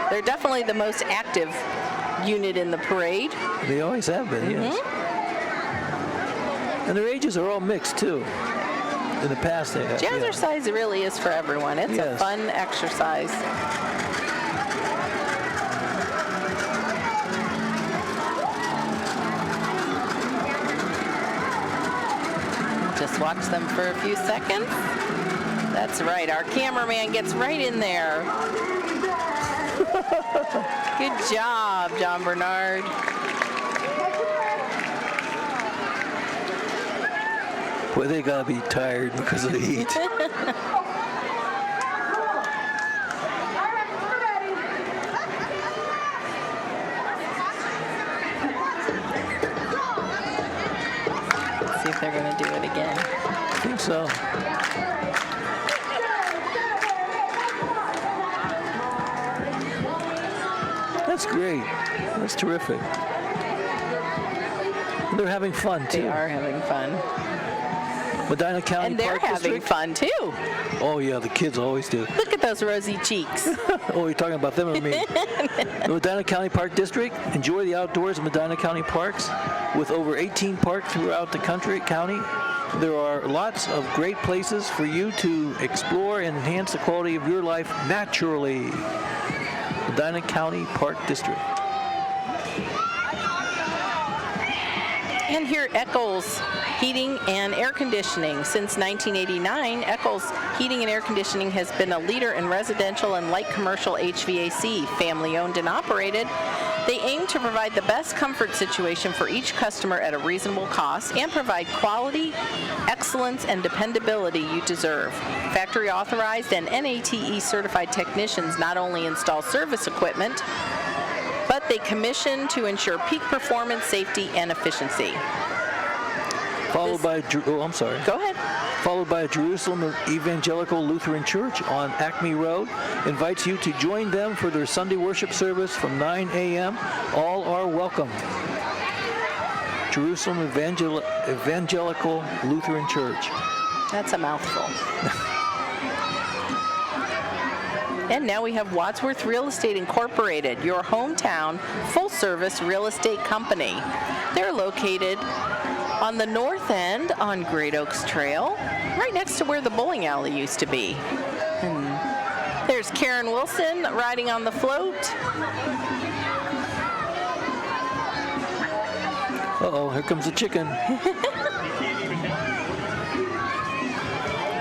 They're definitely the most active unit in the parade. They always have been, yes. And their ages are all mixed, too. In the past, they have. Jazzercise really is for everyone. It's a fun exercise. Just watch them for a few seconds. That's right. Our cameraman gets right in there. Good job, John Bernard. Boy, they gotta be tired because of the heat. Let's see if they're gonna do it again. I think so. That's great. That's terrific. And they're having fun, too. They are having fun. Medina County And they're Park having District. fun, too. Oh, yeah, the kids always do. Look at those rosy cheeks. Oh, you're talking about them or me? The Medina County Park District. Enjoy the outdoors of Medina County Parks. With over 18 parks throughout the county, there are lots of great places for you to explore and enhance the quality of your life naturally. Medina County Park District. And here, Eccles Heating and Air Conditioning. Since 1989, Eccles Heating and Air Conditioning has been a leader in residential and light commercial HVAC, family owned and operated. They aim to provide the best comfort situation for each customer at a reasonable cost and provide quality, excellence, and dependability you deserve. Factory authorized and NATE certified technicians not only install service equipment, but they commission to ensure peak performance, safety, and efficiency. Followed by Go ahead. Followed by Jerusalem Evangelical Lutheran Church on Acme Road, invites you to join them for their Sunday worship service from 9 a.m. All are welcome. Jerusalem Evangelical Lutheran Church. That's a mouthful. And now we have Wadsworth Real Estate Incorporated, your hometown full-service real estate company. They're located on the north end on Great Oaks Trail, right next to where the bowling alley used to be. And there's Karen Wilson riding on the float. Uh-oh, here comes the chicken.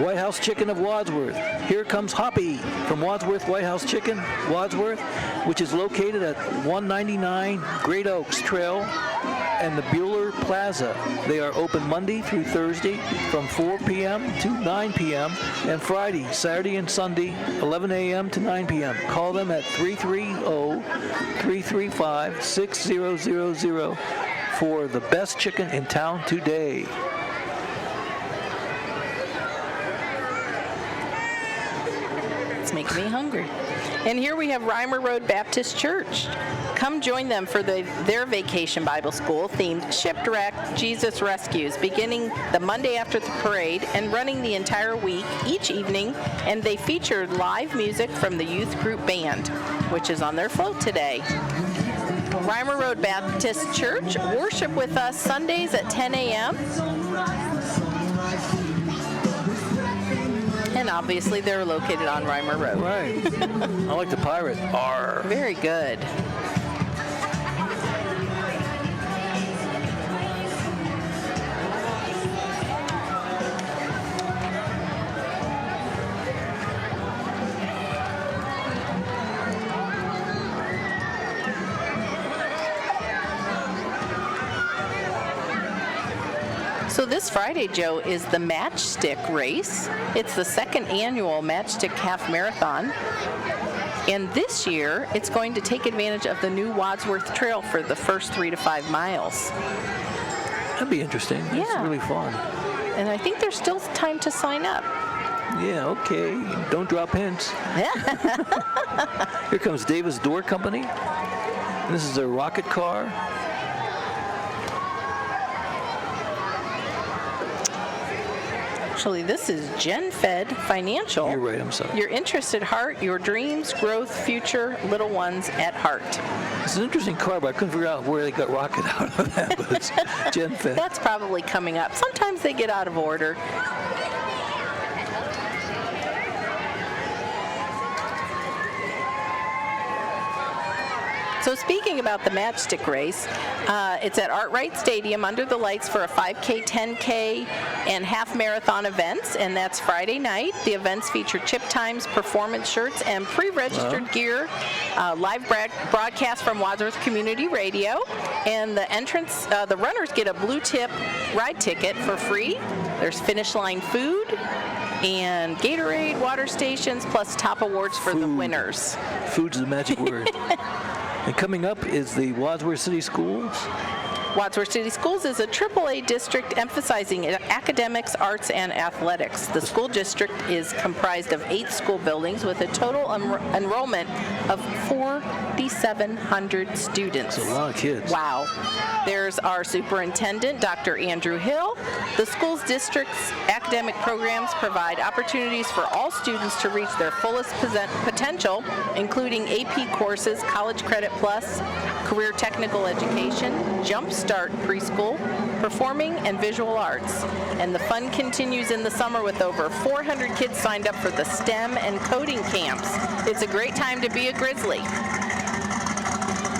White House Chicken of Wadsworth. Here comes Hoppy from Wadsworth White House Chicken, Wadsworth, which is located at 199 Great Oaks Trail and the Bueller Plaza. They are open Monday through Thursday from 4 p.m. to 9 p.m. and Friday, Saturday, and Sunday, 11 a.m. to 9 p.m. Call them at 330-335-6000 for the best chicken in town today. It's making me hungry. And here we have Reimer Road Baptist Church. Come join them for their vacation Bible school themed Shipwrecked Jesus Rescues, beginning the Monday after the parade and running the entire week each evening. And they featured live music from the youth group band, which is on their float today. Reimer Road Baptist Church, worship with us Sundays at 10 a.m. And obviously they're located on Reimer Road. Right. I like the pirate. Arr. Very good. So this Friday, Joe, is the Matchstick Race. It's the second annual Matchstick Half Marathon. And this year, it's going to take advantage of the new Wadsworth Trail for the first 3 to 5 miles. That'd be interesting. That's Yeah. really fun. And I think there's still time to sign up. Yeah, okay. Don't drop hints. Here comes Davis Door Company. This is a rocket car. Actually, this is GenFed Financial. You're right, I'm sorry. Your interested heart, your dreams, growth, future, little ones at heart. It's an interesting car, but I couldn't figure out where they got rocket out of that, but it's GenFed. That's probably coming up. Sometimes they get out of order. So speaking about the Matchstick Race, it's at Artwright Stadium under the lights for a 5K, 10K, and half marathon events, and that's Friday night. The events feature chip times, performance shirts, and pre-registered gear, live broadcast from Wadsworth Community Radio, and the entrance, the runners get a blue tip ride ticket for free. There's finish line food and Gatorade, water stations, plus top awards for the winners. Food's the magic word. And coming up is the Wadsworth City Schools. Wadsworth City Schools is a AAA district emphasizing academics, arts, and athletics. The school district is comprised of 8 school buildings with a total enrollment of 4,700 students. That's a lot of kids. Wow. There's our superintendent, Dr. Andrew Hill. The school's district's academic programs provide opportunities for all students to reach their fullest potential, including AP courses, College Credit Plus, Career Technical Education, Jump Start Preschool, Performing, and Visual Arts. And the fun continues in the summer with over 400 kids signed up for the STEM and coding camps. It's a great time to be a Grizzly.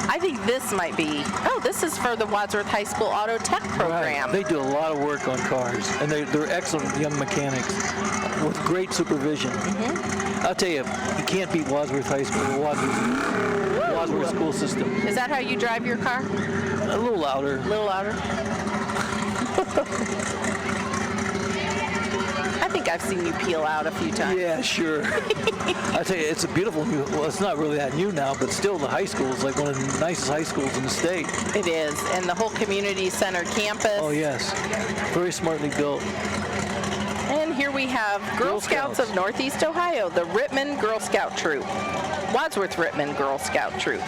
I think this might be, this is for the Wadsworth High School Auto Tech program. Right. They do a lot of work on cars, and they're excellent young mechanics with great supervision. I'll tell you can't beat Wadsworth High School, the Wadsworth school system. Is that how you drive your car? A little louder. A little louder? I think I've seen you peel out a few times. Yeah, sure. I tell you, it's a beautiful new, well, it's not really that new now, but still the high school is like one of the nicest high schools in the state. It is, and the whole community center campus. Oh, yes. Very smartly built. And here we have Girl Scouts of Northeast Ohio, the Rittman Girl Scout Troop. Wadsworth Rittman Girl Scout Troop.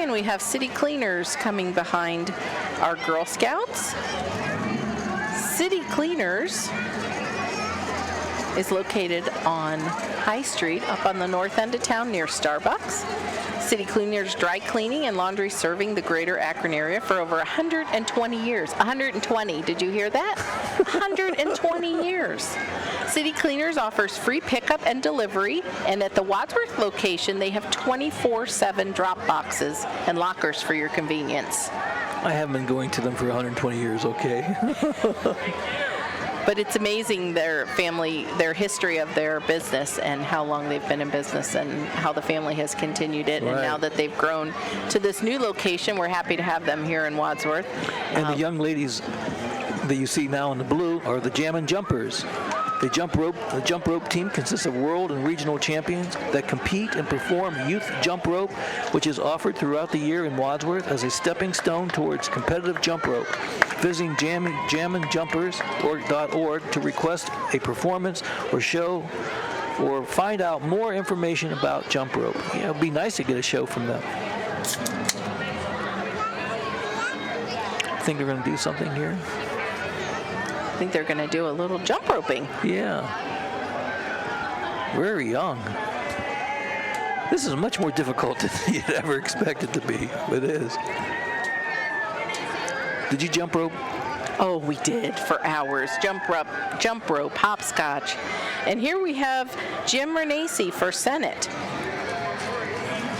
And we have city cleaners coming behind our Girl Scouts. City Cleaners is located on High Street up on the north end of town near Starbucks. City Cleaners dry cleaning and laundry serving the greater Akron area for over 120 years. 120, did you hear that? 120 years. City Cleaners offers free pickup and delivery, and at the Wadsworth location, they have 24/7 drop boxes and lockers for your convenience. I haven't been going to them for 120 years, okay? But it's amazing their history of their business and how long they've been in business and how the family has continued it. Right. And now that they've grown to this new location, we're happy to have them here in Wadsworth. And the young ladies that you see now in the blue are the Jammin' Jumpers. The jump rope team consists of world and regional champions that compete and perform youth jump rope, which is offered throughout the year in Wadsworth as a stepping stone towards competitive jump rope. Visiting jamminjumpers.org to request a performance or show or find out more information about jump rope. Yeah, it'd be nice to get a show from them. Think they're going to do something here? I think they're going to do a little jump roping. Yeah. Very young. This is much more difficult than you'd ever expect it to be. It is. Did you jump rope? Oh, we did for hours. Jump rope, hopscotch. And here we have Jim Renacci for Senate.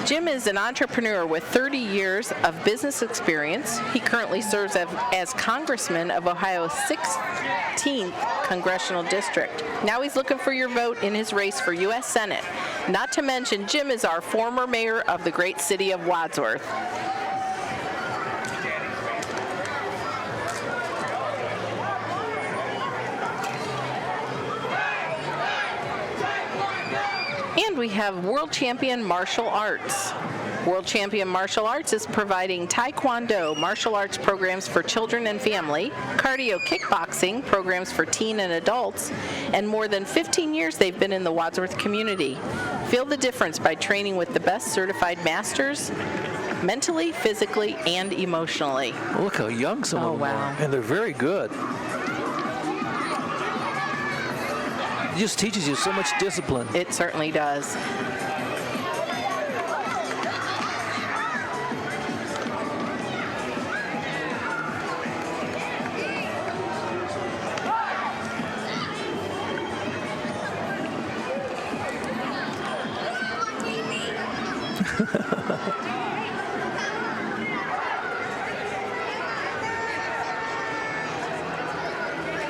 Jim is an entrepreneur with 30 years of business experience. He currently serves as Congressman of Ohio's 16th Congressional District. Now he's looking for your vote in his race for U.S. Senate. Not to mention, Jim is our former mayor of the great city of Wadsworth. And we have World Champion Martial Arts. World Champion Martial Arts is providing Taekwondo martial arts programs for children and family, cardio kickboxing programs for teen and adults, and more than 15 years they've been in the Wadsworth community. Feel the difference by training with the best certified masters, mentally, physically, and emotionally. Look how young some of them are. And they're very good. It just teaches you so much discipline. It certainly does.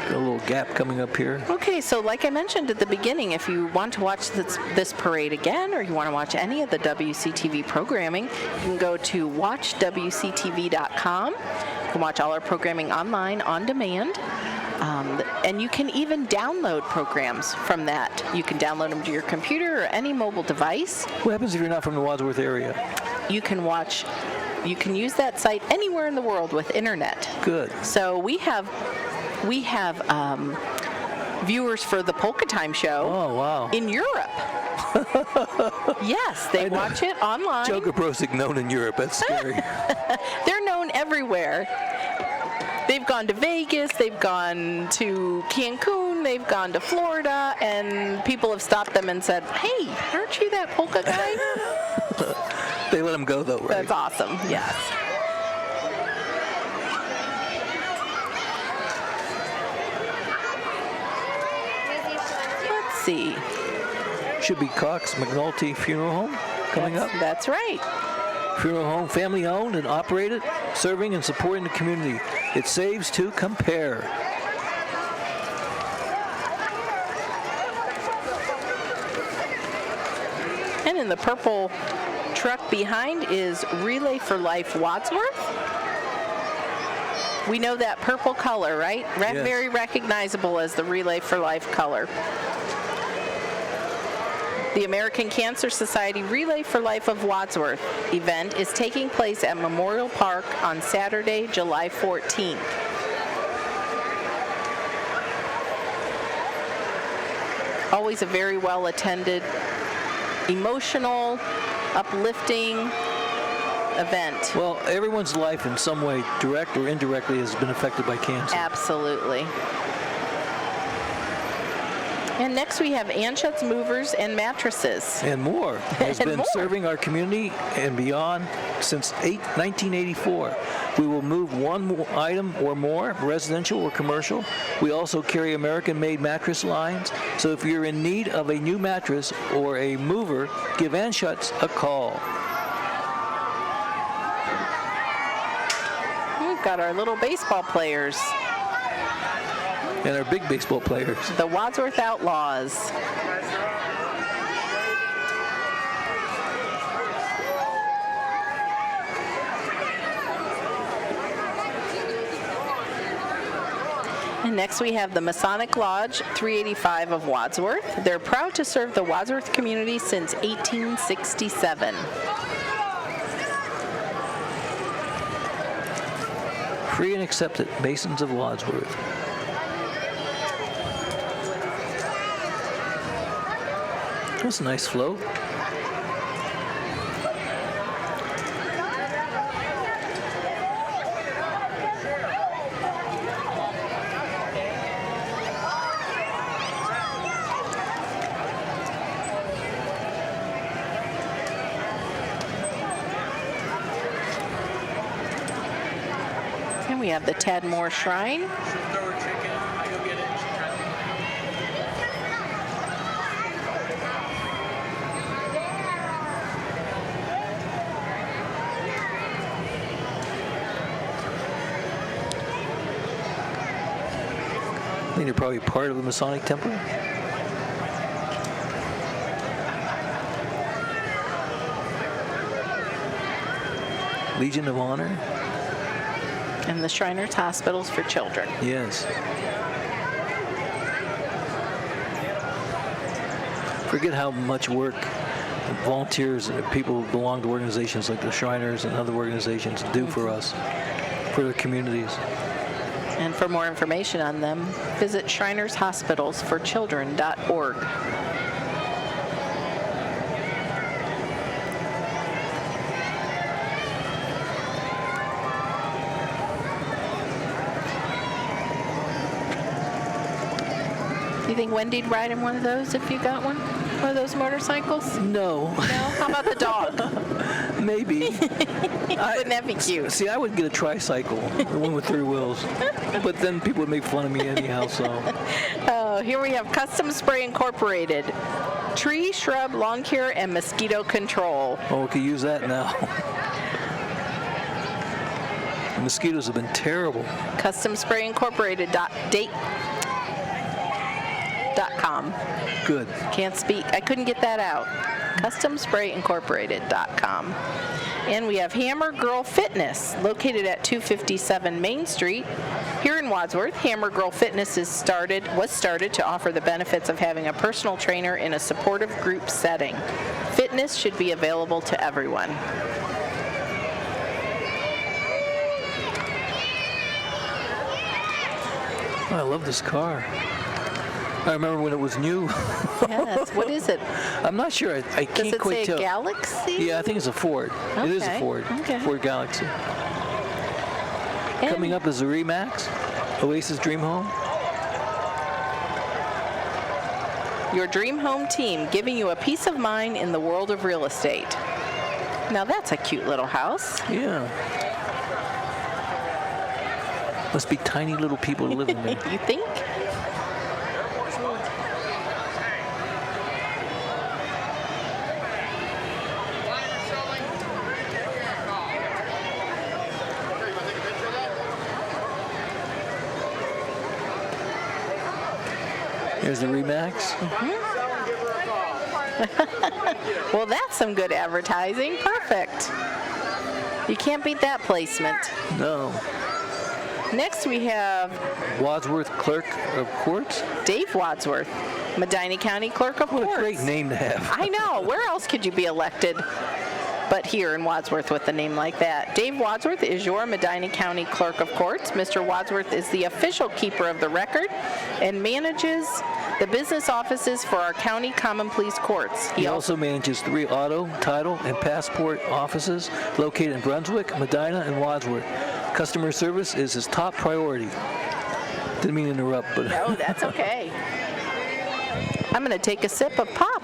A little gap coming up here. Okay, so like I mentioned at the beginning, if you want to watch this parade again, or you want to watch any of the WCTV programming, you can go to watchwctv.com. You can watch all our programming online on demand. And you can even download programs from that. You can download them to your computer or any mobile device. What happens if you're not from the Wadsworth area? You can use that site anywhere in the world with internet. Good. So we have viewers for the Polka Time show. Oh, wow. In Europe. Yes, they watch it online. Joker Brosik known in Europe. That's scary. They're known everywhere. They've gone to Vegas, they've gone to Cancun, they've gone to Florida, and people have stopped them and said, "Hey, aren't you that polka guy?" They let them go, though, right? That's awesome, yes. Let's see. Should be Cox McNulty Funeral Home coming up. That's right. Funeral home, family owned and operated, serving and supporting the community. It saves to compare. And in the purple truck behind is Relay for Life Wadsworth. We know that purple color, right? Yes. Very recognizable as the Relay for Life color. The American Cancer Society Relay for Life of Wadsworth event is taking place at Memorial Park on Saturday, July 14th. Always a very well attended, emotional, uplifting event. Well, everyone's life in some way, direct or indirectly, has been affected by cancer. Absolutely. And next we have Anschutz Movers and Mattresses. And more has And been more. serving our community and beyond since 1984. We will move one item or more, residential or commercial. We also carry American-made mattress lines. So if you're in need of a new mattress or a mover, give Anschutz a call. We've got our little baseball players, And our big baseball players. the Wadsworth Outlaws. And next we have the Masonic Lodge 385 of Wadsworth. They're proud to serve the Wadsworth community since 1867. Free and accepted, Masons of Wadsworth. That's a nice float. And we have the Tadmore Shrine. I think they're probably part of the Masonic Temple. Legion of Honor. And the Shriners Hospitals for Children. Yes. Forget how much work volunteers and people who belong to organizations like the Shriners and other organizations do for us, for their communities. And for more information on them, visit shrinershospitalsforchildren.org. Do you think Wendy'd ride in one of those if you got one? One of those motorcycles? No, No? How about the dog? maybe. Wouldn't that be cute? See, I would get a tricycle, the one with 3 wheels, but then people would make fun of me anyhow, so. Oh, here we have Custom Spray Incorporated. Tree, shrub, lawn care, and mosquito control. Oh, we could use that now. The mosquitoes have been terrible. Custom Spray Incorporated .com. Good. Can't speak. I couldn't get that out. CustomSprayIncorporated.com. And we have Hammer Girl Fitness, located at 257 Main Street. Here in Wadsworth, Hammer Girl Fitness was started to offer the benefits of having a personal trainer in a supportive group setting. Fitness should be available to everyone. Oh, I love this car. I remember when it was new. Yes. What is it? I'm not sure. I Does can't it quite say tell. Galaxy? Yeah, I think it's a Ford. It is a Okay, Ford. okay. Ford Galaxy. And Coming up is the Remax, Oasis Dream Home. your dream home team, giving you a peace of mind in the world of real estate. Now that's a cute little house. Yeah. Must be tiny little people living there. You think? There's the Remax. Well, that's some good advertising. Perfect. You can't beat that placement. No. Next we have Wadsworth Clerk of Courts. Dave Wadsworth, Medina County Clerk of What Courts. a great name to have. I know. Where else could you be elected but here in Wadsworth with a name like that. Dave Wadsworth is your Medina County Clerk of Courts. Mr. Wadsworth is the official keeper of the record and manages the business offices for our county common pleas courts. He also manages 3 auto, title, and passport offices located in Brunswick, Medina, and Wadsworth. Customer service is his top priority. Didn't mean to interrupt, but... No, that's okay. I'm going to take a sip of pop.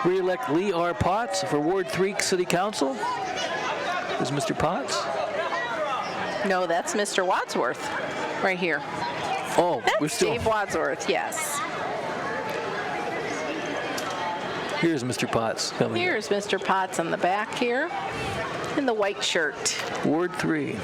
Re-elect Lee R. Potts for Ward 3 City Council. Is Mr. Potts? No, that's Mr. Wadsworth right here. Oh, we're That's still... Dave Wadsworth, yes. Here's Mr. Potts coming. Here's Mr. Potts on the back here in the white shirt. Ward 3.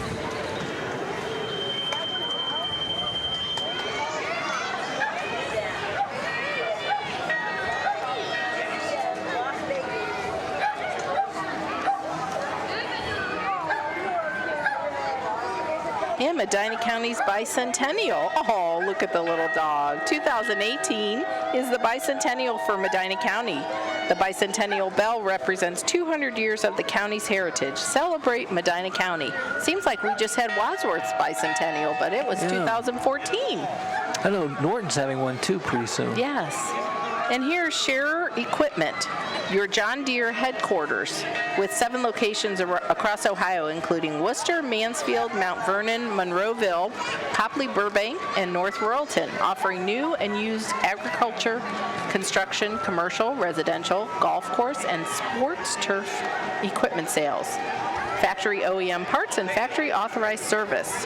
And Medina County's bicentennial. Oh, look at the little dog. 2018 is the bicentennial for Medina County. The bicentennial bell represents 200 years of the county's heritage. Celebrate Medina County. Seems like we just had Wadsworth's bicentennial, but it was 2014. I know Norton's having one too pretty soon. Yes. And here's Scherer Equipment, your John Deere headquarters, with 7 locations across Ohio, including Worcester, Mansfield, Mount Vernon, Monroeville, Copley, Burbank, and North Royalton, offering new and used agriculture, construction, commercial, residential, golf course, and sports turf equipment sales, factory OEM parts, and factory authorized service.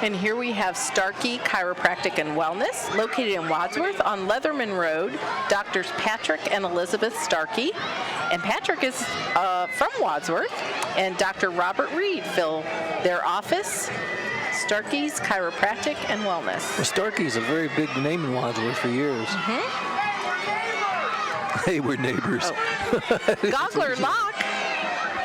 And here we have Starkey Chiropractic and Wellness, located in Wadsworth on Leatherman Road. Doctors Patrick and Elizabeth Starkey. And Patrick is from Wadsworth, and Dr. Robert Reed fill their office, Starkey's Chiropractic and Wellness. Well, Starkey's a very big name in Wadsworth for years. Hey, we're neighbors. Goggler Lock,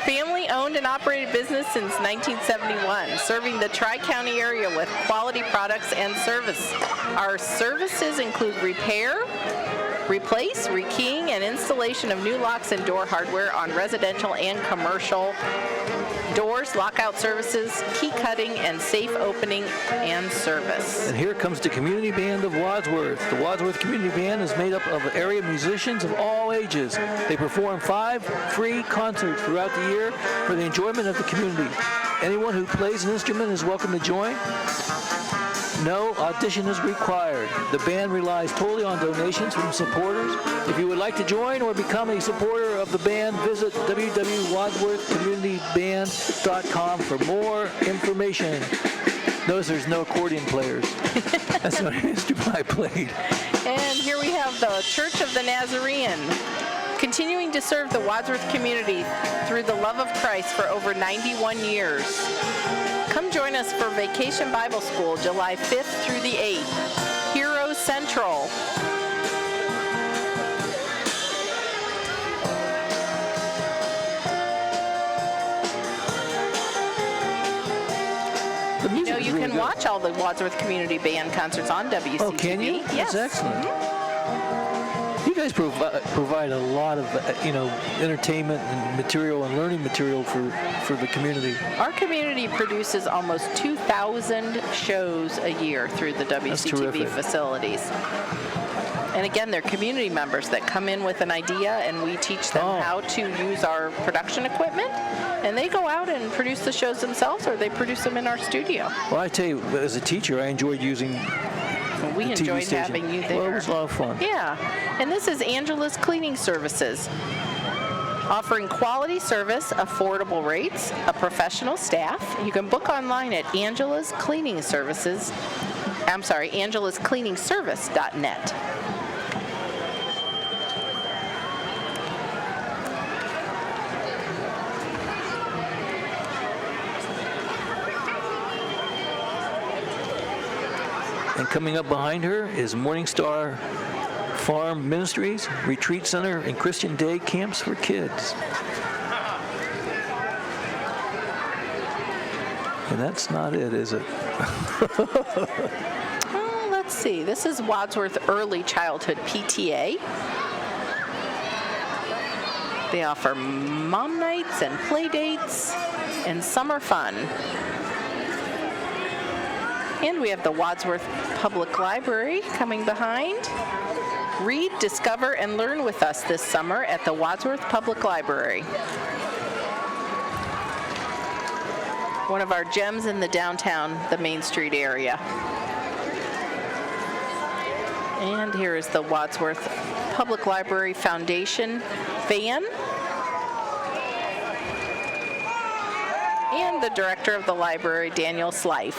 family-owned and operated business since 1971, serving the Tri-County area with quality products and service. Our services include repair, replace, rekeying, and installation of new locks and door hardware on residential and commercial doors, lockout services, key cutting, and safe opening and service. And here comes the Community Band of Wadsworth. The Wadsworth Community Band is made up of area musicians of all ages. They perform 5 free concerts throughout the year for the enjoyment of the community. Anyone who plays an instrument is welcome to join. No audition is required. The band relies totally on donations from supporters. If you would like to join or become a supporter of the band, visit www.wadsworthcommunityband.com for more information. Notice there's no accordion players. That's not an instrument I played. And here we have the Church of the Nazarene, continuing to serve the Wadsworth community through the love of Christ for over 91 years. Come join us for Vacation Bible School, July 5th through the 8th. Hero Central. You know, you can watch all the Wadsworth Community Band concerts on WCTV. Oh, can you? Yes. That's excellent. You guys provide a lot of, entertainment and material and learning material for the community. Our community produces almost 2,000 shows a year through the WCTV facilities. And again, they're community members that come in with an idea, and we teach them how to use our production equipment. And they go out and produce the shows themselves, or they produce them in our studio. Well, I tell you, as a teacher, I enjoyed using we the enjoyed TV station. having you there. Well, it was a lot of fun. Yeah. And this is Angela's Cleaning Services, offering quality service, affordable rates, a professional staff. You can book online at angelascleaningservice.net. And coming up behind her is Morningstar Farm Ministries, Retreat Center, and Christian Day Camps for Kids. And And that's not it, is it? Oh, let's see. This is Wadsworth Early Childhood PTA. They offer mom nights and play dates and summer fun. And we have the Wadsworth Public Library coming behind. Read, discover, and learn with us this summer at the Wadsworth Public Library. One of our gems in the downtown, the Main Street area. And here is the Wadsworth Public Library Foundation van. And the director of the library, Daniel Slife.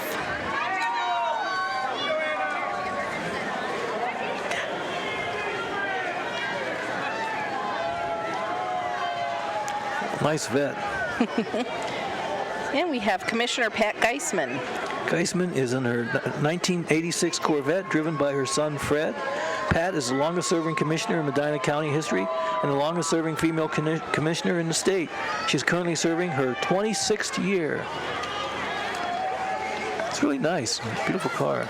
Nice vet. And we have Commissioner Pat Geisman. Geisman is in her 1986 Corvette driven by her son Fred. Pat is the longest-serving commissioner in Medina County history and the longest-serving female commissioner in the state. She's currently serving her 26th year. It's really nice. Beautiful car.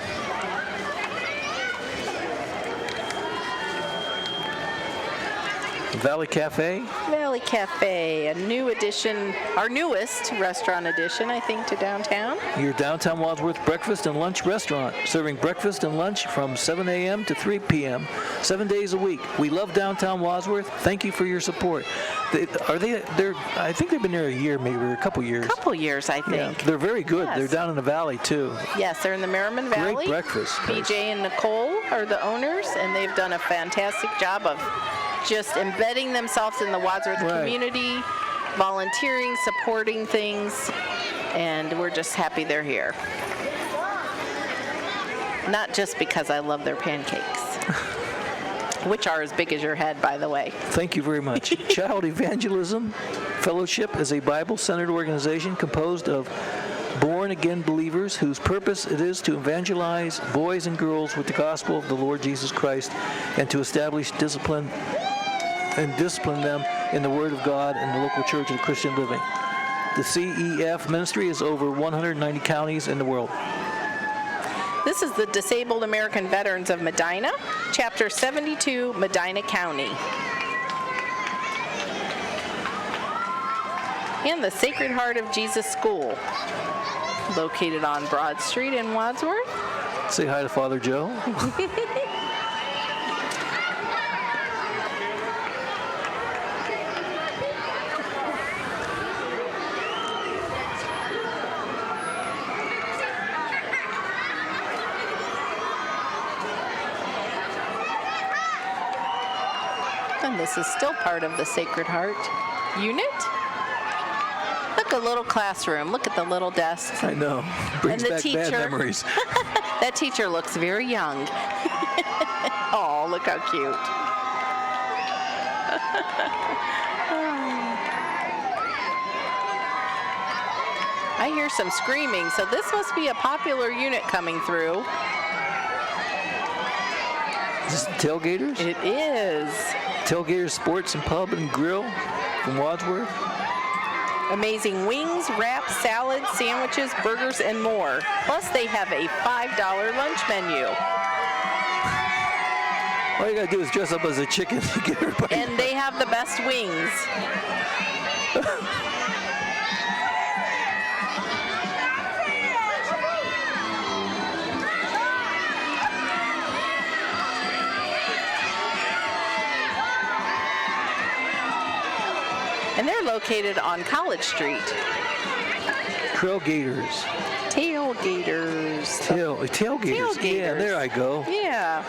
Valley Cafe. Valley Cafe, a new addition, our newest restaurant addition, I think, to downtown. Your downtown Wadsworth breakfast and lunch restaurant, serving breakfast and lunch from 7 a.m. to 3 p.m., 7 days a week. We love downtown Wadsworth. Thank you for your support. I think they've been there a year, maybe, or a couple years. Couple years, I think. Yeah, they're very good. Yes. They're down in the valley, too. Yes, they're in the Merriman Valley. Great breakfast. BJ and Nicole are the owners, and they've done a fantastic job of just embedding themselves in the Wadsworth community, volunteering, supporting things, and we're just happy they're here. Not just because I love their pancakes, which are as big as your head, by the way. Thank you very much. Child Evangelism Fellowship is a Bible-centered organization composed of born-again believers whose purpose it is to evangelize boys and girls with the gospel of the Lord Jesus Christ and to establish discipline them in the Word of God and the local church of Christian living. The CEF ministry is over 190 counties in the world. This is the Disabled American Veterans of Medina, Chapter 72, Medina County. And the Sacred Heart of Jesus School, located on Broad Street in Wadsworth. Say hi to Father Joe. And this is still part of the Sacred Heart unit. Look, a little classroom. Look at the little desks. I know. Brings And the back teacher. bad memories. That teacher looks very young. Oh, look how cute. I hear some screaming, so this must be a popular unit coming through. Is this Tailgaters? It is. Tailgaters Sports and Pub and Grill from Wadsworth. Amazing wings, wraps, salads, sandwiches, burgers, and more. Plus, they have a $5 lunch menu. All you gotta do is dress up as a chicken to get everybody. And they have the best wings. And they're located on College Street. Trailgaters. Tailgaters. Tailgaters. Yeah, there I go. Yeah.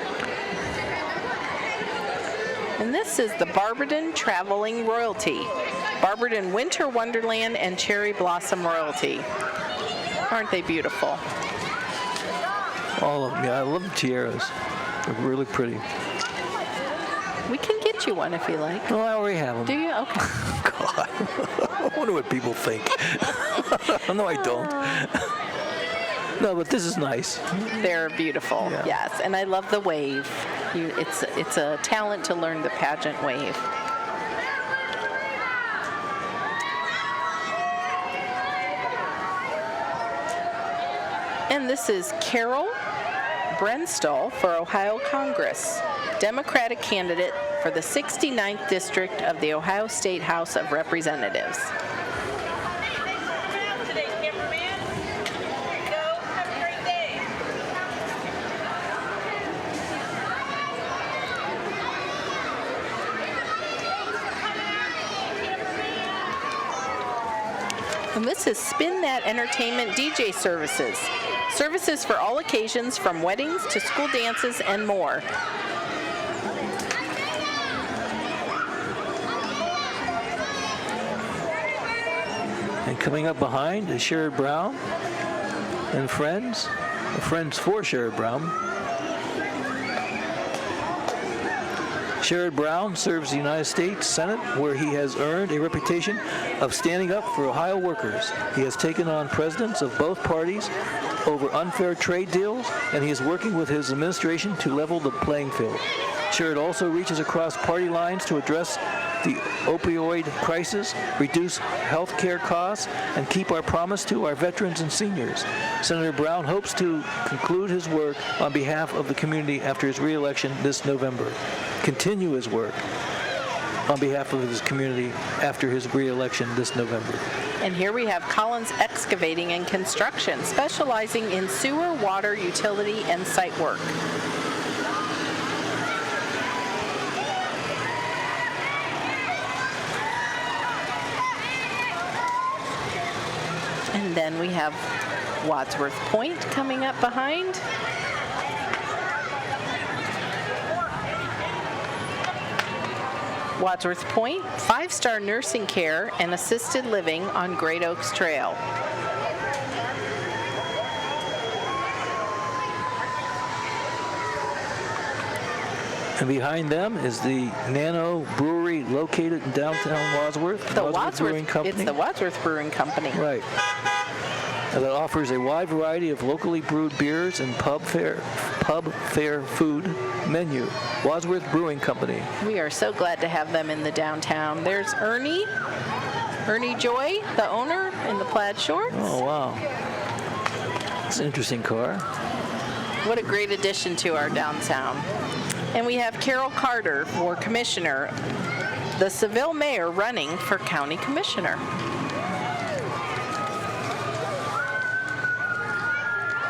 And this is the Barberton Traveling Royalty. Barberton Winter Wonderland and Cherry Blossom Royalty. Aren't they beautiful? All of them. Yeah, I love the tiaras. They're really pretty. We can get you one if you like. Well, I already have them. Do you? Okay. God. I wonder what people think. No, I don't. No, but this is nice. They're beautiful, Yeah. yes. And I love the wave. It's a talent to learn the pageant wave. And this is Carol Brenstall for Ohio Congress, Democratic candidate for the 69th District of the Ohio State House of Representatives. And this is Spin That Entertainment DJ Services. Services for all occasions from weddings to school dances and more. And coming up behind is Sherrod Brown and friends for Sherrod Brown. Sherrod Brown serves the United States Senate, where he has earned a reputation of standing up for Ohio workers. He has taken on presidents of both parties over unfair trade deals, and he is working with his administration to level the playing field. Sherrod also reaches across party lines to address the opioid crisis, reduce health care costs, and keep our promise to our veterans and seniors. Senator Brown hopes to conclude his work on behalf of the community after his re-election this November. Continue his work on behalf of his community after his re-election this November. And here we have Collins Excavating and Construction, specializing in sewer, water, utility, and site work. And then we have Wadsworth Point coming up behind. Wadsworth Point, 5-star nursing care and assisted living on Great Oaks Trail. And behind them is the Nano Brewery located in downtown Wadsworth. The Wadsworth Brewing Company. It's the Wadsworth Brewing Company. Right. And that offers a wide variety of locally brewed beers and pub fare food menu. Wadsworth Brewing Company. We are so glad to have them in the downtown. There's Ernie Joy, the owner, in the plaid shorts. Oh, wow. It's an interesting car. What a great addition to our downtown. And we have Carol Carter for Commissioner, the Seville Mayor running for County Commissioner.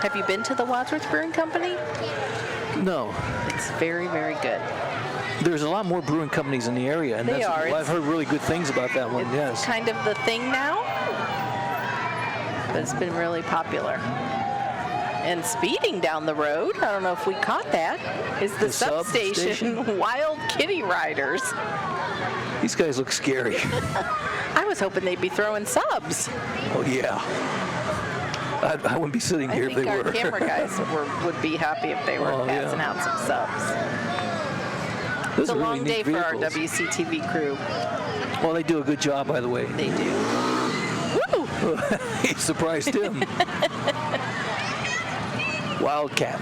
Have you been to the Wadsworth Brewing Company? No. It's very, very good. There's a lot more brewing companies in the area, and They are. I've heard really good things about that one. It's Yes. kind of the thing now, but it's been really popular. And speeding down the road, I don't know if we caught that, is the substation Wild Kitty Riders. These guys look scary. I was hoping they'd be throwing subs. Oh, yeah. I wouldn't be sitting here if they I think were. our camera guys would be happy if they were passing yeah. out some subs. Those It's a are really long day neat for our vehicles. WCTV crew. Well, they do a good job, by the way. They do. Woo! He surprised him. Wildcat.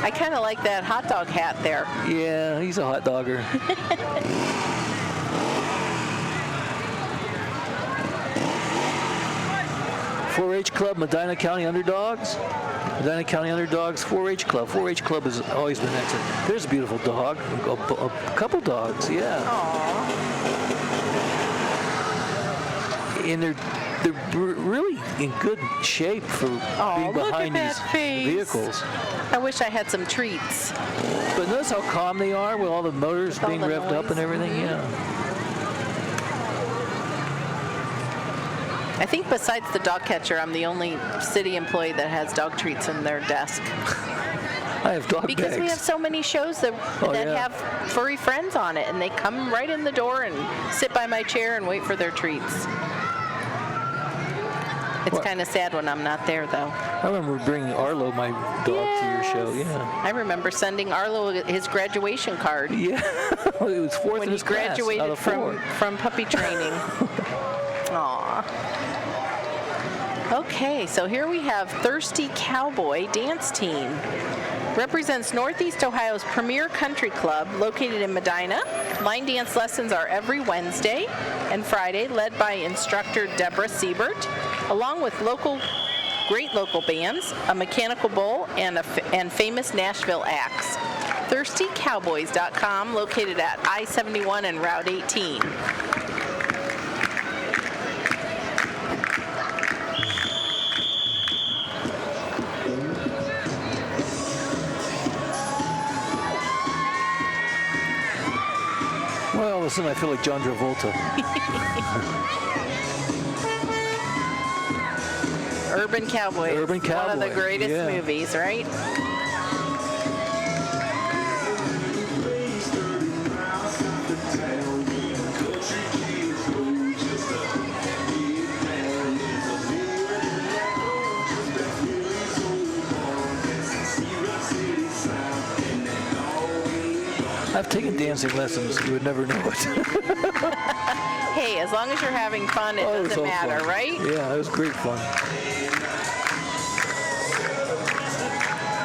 I kind of like that hot dog hat there. Yeah, he's a hot dogger. 4-H Club, Medina County Underdogs. Medina County Underdogs 4-H Club. 4-H Club has always been excellent. There's a beautiful dog. A couple dogs, yeah. Aww. And they're really in good shape for being look behind at these that face. vehicles. I wish I had some treats. But notice how calm they are with all the motors With all being the revved up noise. and everything. Mhm. Yeah. I think besides the dog catcher, I'm the only city employee that has dog treats in their desk. I have dog Because bags. we have so many shows that yeah. have furry friends on it, and they come right in the door and sit by my chair and wait for their treats. It's What? kind of sad when I'm not there, though. I remember bringing Arlo, my dog, to your show. Yes. Yeah. I remember sending Arlo his graduation card Yeah. It was fourth when in he his class out graduated of four. from puppy training. Aw. Okay, so here we have Thirsty Cowboy Dance Team. Represents Northeast Ohio's premier country club located in Medina. Line dance lessons are every Wednesday and Friday, led by instructor Deborah Siebert, along with great local bands, a mechanical bull, and famous Nashville acts. ThirstyCowboys.com, located at I-71 and Route 18. Well, all of a sudden I feel like John Travolta. Urban Cowboys. Urban Cowboy. One of the greatest movies, right? I've taken dancing lessons. You would never know it. Hey, as long as you're having fun, it doesn't matter, fun. right? Yeah, it was great fun.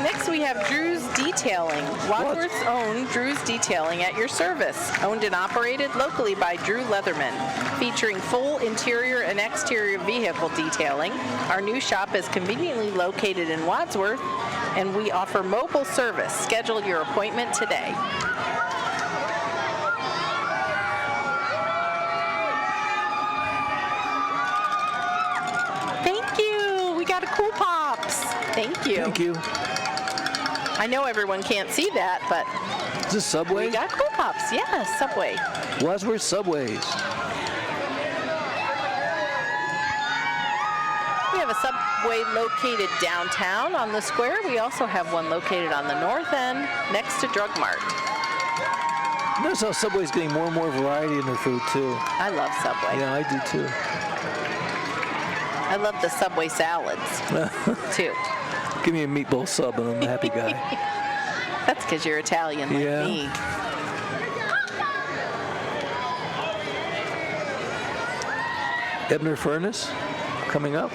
Next, we have Drew's Detailing. Wadsworth's own Drew's Detailing at your service. Owned and operated locally by Drew Leatherman. Featuring full interior and exterior vehicle detailing. Our new shop is conveniently located in Wadsworth, and we offer mobile service. Schedule your appointment today. Thank you. We got a Cool Pops. Thank you. Thank you. I know everyone can't see that, but Is this Subway? we got Cool Pops. Yeah, Subway. Wadsworth Subways. We have a Subway located downtown on the square. We also have one located on the north end next to Drug Mart. Notice how Subway's getting more and more variety in their food, too. I love Subway. Yeah, I do, too. I love the Subway salads, too. Give me a meatball sub and I'm a happy guy. That's because you're Italian like Yeah. me. Ebner Furnace coming up.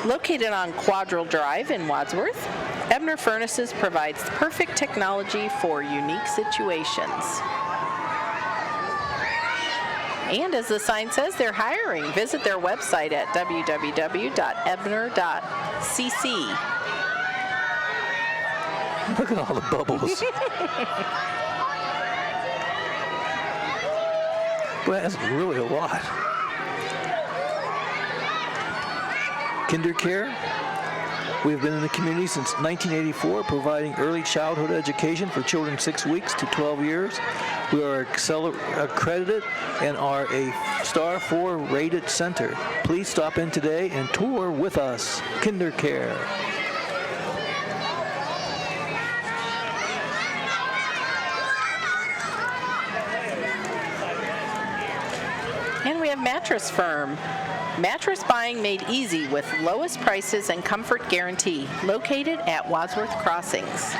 Located on Quadrille Drive in Wadsworth, Ebner Furnaces provides perfect technology for unique situations. And as the sign says, they're hiring. Visit their website at www.ebner.cc. Look at all the bubbles. Well, that's really a lot. Kinder Care. We've been in the community since 1984, providing early childhood education for children 6 weeks to 12 years. We are accredited and are a Star 4 rated center. Please stop in today and tour with us. Kinder Care. And we have Mattress Firm. Mattress buying made easy with lowest prices and comfort guarantee. Located at Wadsworth Crossings.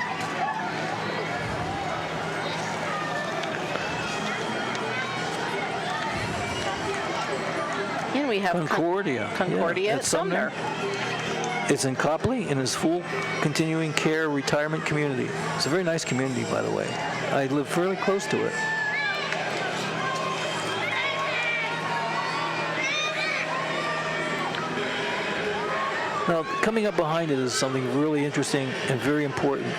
And we have Concordia. Concordia Yeah, at Sumner. It's in Copley and is full continuing care retirement community. It's a very nice community, by the way. I live fairly close to it. Now, coming up behind it is something really interesting and very important.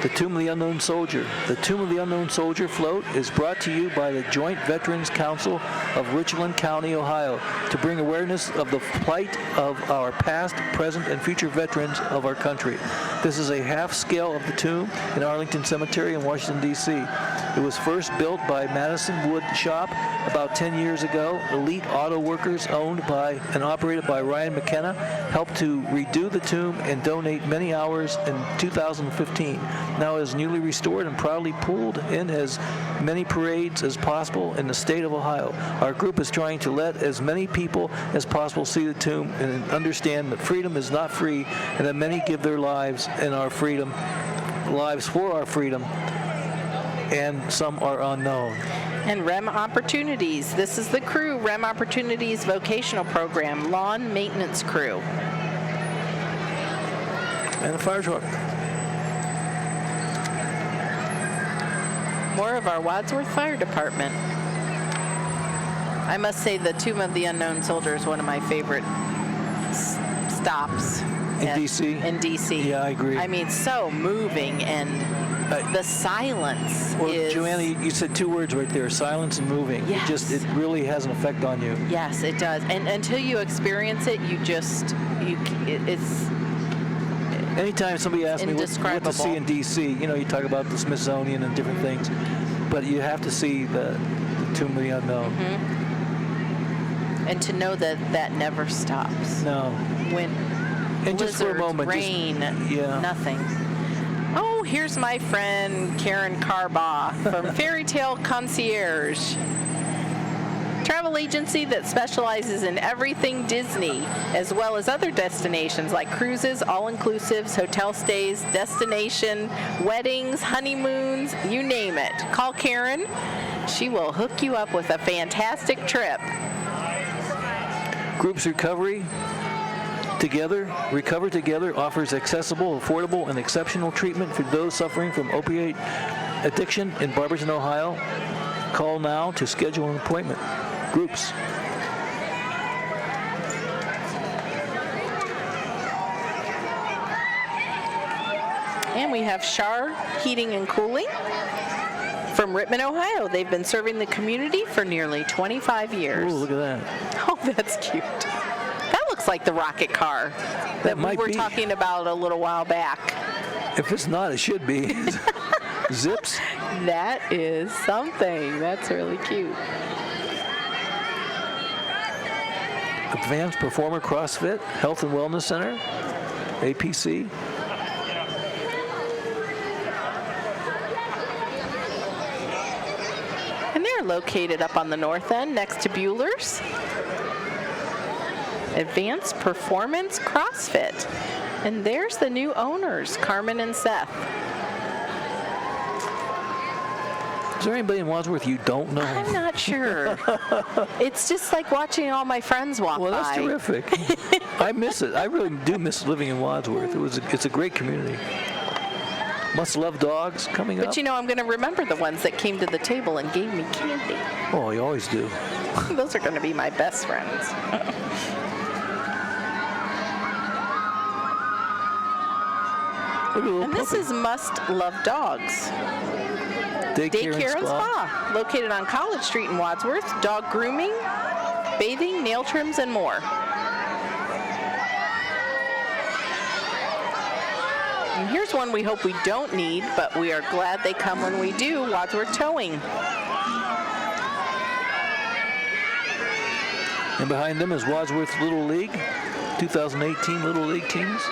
The Tomb of the Unknown Soldier. The Tomb of the Unknown Soldier float is brought to you by the Joint Veterans Council of Richland County, Ohio, to bring awareness of the plight of our past, present, and future veterans of our country. This is a half scale of the tomb in Arlington Cemetery in Washington, D.C. It was first built by Madison Wood Shop about 10 years ago. Elite auto workers owned by and operated by Ryan McKenna helped to redo the tomb and donate many hours in 2015. Now it is newly restored and proudly pulled in as many parades as possible in the state of Ohio. Our group is trying to let as many people as possible see the tomb and understand that freedom is not free and that many give their lives and our freedom, lives for our freedom, and some are unknown. And REM Opportunities. This is the crew, REM Opportunities Vocational Program, Lawn Maintenance Crew. And a fire truck. More of our Wadsworth Fire Department. I must say the Tomb of the Unknown Soldier is one of my favorite stops. In D.C.? In D.C. Yeah, I agree. I mean, so moving, and the silence Well, is... Joanna, you said two words right there, silence and moving. Yes. It really has an effect on you. Yes, it does. And until you experience it, it's... Anytime somebody asks me what to see in D.C., you talk about the Smithsonian and different things, but you have to see the Tomb of the Unknown. Mm-hmm. And to know that never stops. No. When and just for a moment, rain, nothing. Oh, here's my friend Karen Carbaugh from Fairy Tale Concierge. Travel agency that specializes in everything Disney, as well as other destinations like cruises, all-inclusives, hotel stays, destination, weddings, honeymoons, you name it. Call Karen. She will hook you up with a fantastic trip. Groups Recover Together offers accessible, affordable, and exceptional treatment for those suffering from opiate addiction in Barberton, Ohio. Call now to schedule an appointment. Groups. And we have Shar Heating and Cooling from Rittman, Ohio. They've been serving the community for nearly 25 years. Ooh, look at that. Oh, that's cute. That looks like the rocket car that we were talking about a little while back. If it's not, it should be. Zips. That is something. That's really cute. Advanced Performer CrossFit Health and Wellness Center, APC. And they're located up on the north end next to Bueller's. Advanced Performance CrossFit. And there's the new owners, Carmen and Seth. Is there anybody in Wadsworth you don't know? I'm not sure. It's just like watching all my friends walk by. Well, that's terrific. I miss it. I really do miss living in Wadsworth. It's a great community. Must love dogs coming up. But I'm going to remember the ones that came to the table and gave me candy. Oh, you always do. Those are going to be my best friends. And this is Must Love Dogs. Daycare and Spa, located on College Street in Wadsworth. Dog grooming, bathing, nail trims, and more. And here's one we hope we don't need, but we are glad they come when we do, Wadsworth Towing. And behind them is Wadsworth Little League, 2018 Little League teams.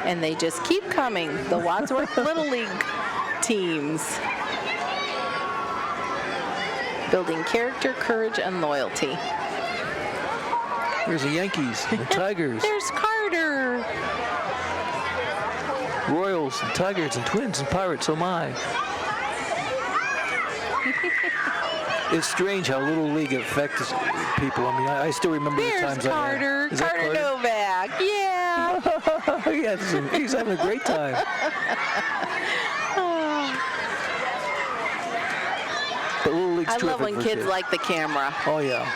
And they just keep coming, the Wadsworth Little League teams. Building character, courage, and loyalty. There's the Yankees, the Tigers. There's Carter. Royals, and Tigers, and Twins, and Pirates, oh my. It's strange how Little League affects people. I mean, I still remember the times Carter. I had. Carter Novak, yeah. Yeah, he's having a great time. But Little League's I love terrific when for kids like the camera. Oh, yeah.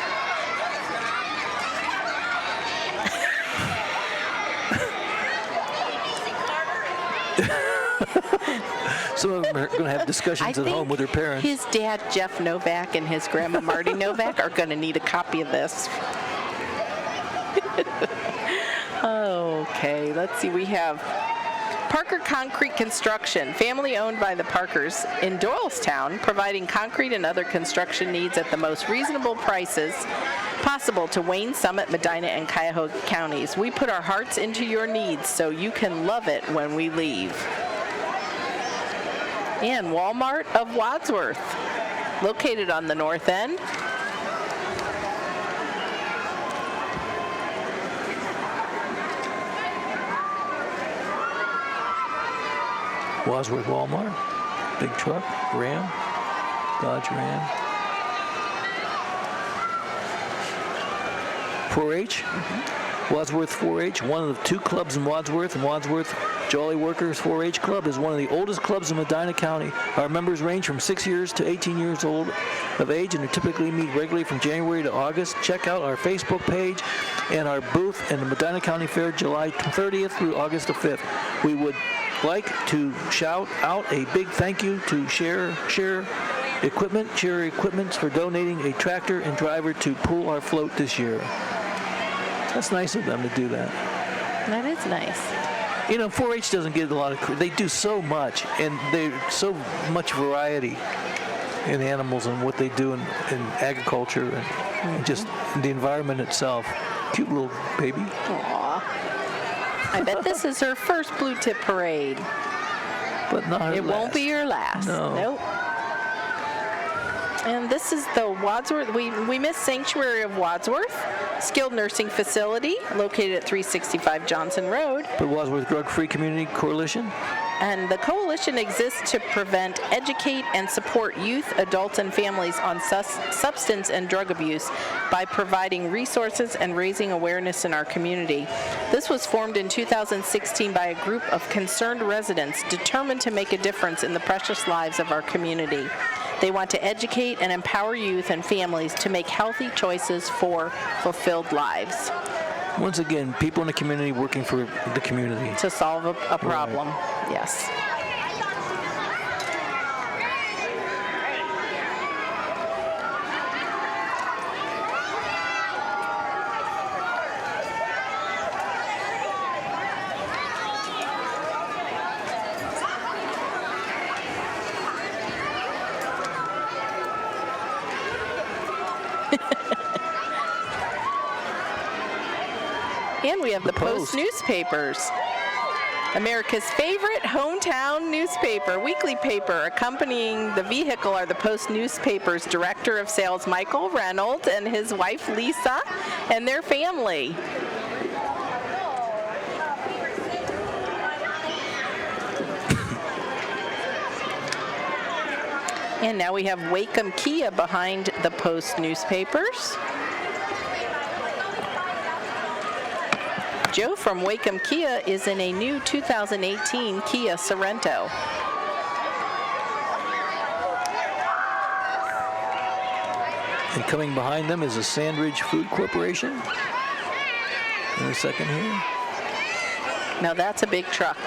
Some of them are going to have discussions at home with their parents. His dad, Jeff Novak, and his grandma, Marty Novak, are going to need a copy of this. Okay, let's see. We have Parker Concrete Construction, family owned by the Parkers in Doylestown, providing concrete and other construction needs at the most reasonable prices possible to Wayne, Summit, Medina, and Cuyahoga counties. We put our hearts into your needs so you can love it when we leave. And Walmart of Wadsworth, located on the north end. Wadsworth Walmart, big truck, Ram, Dodge Ram. 4-H, Wadsworth 4-H, one of the 2 clubs in Wadsworth, and Wadsworth Jolly Workers 4-H Club is one of the oldest clubs in Medina County. Our members range from 6 years to 18 years old of age, and they typically meet regularly from January to August. Check out our Facebook page and our booth in the Medina County Fair, July 30th through August the 5th. We would like to shout out a big thank you to Share Equipment for donating a tractor and driver to pull our float this year. That's nice of them to do that. That is nice. You know, 4-H doesn't get a lot of credit. They do so much, and there's so much variety in animals and what they do in agriculture and just the environment itself. Cute little baby. Aw. I bet this is her first Blue Tip Parade. But not her It won't be your last. No. Nope. And this is the Wadsworth, we missed Sanctuary of Wadsworth, skilled nursing facility located at 365 Johnson Road. But Wadsworth Drug-Free Community Coalition? And the coalition exists to prevent, educate, and support youth, adults, and families on substance and drug abuse by providing resources and raising awareness in our community. This was formed in 2016 by a group of concerned residents determined to make a difference in the precious lives of our community. They want to educate and empower youth and families to make healthy choices for fulfilled lives. Once again, people in the community working for the community. To solve a problem, right. Yes. And we have the Post newspapers. America's favorite hometown newspaper, weekly paper. Accompanying the vehicle are the Post newspaper's Director of Sales, Michael Reynolds, and his wife, Lisa, and their family. And now we have Wacom Kia behind the Post newspapers. Joe from Wacom Kia is in a new 2018 Kia Sorento. And coming behind them is a Sandridge Food Corporation. In a second here. Now that's a big truck.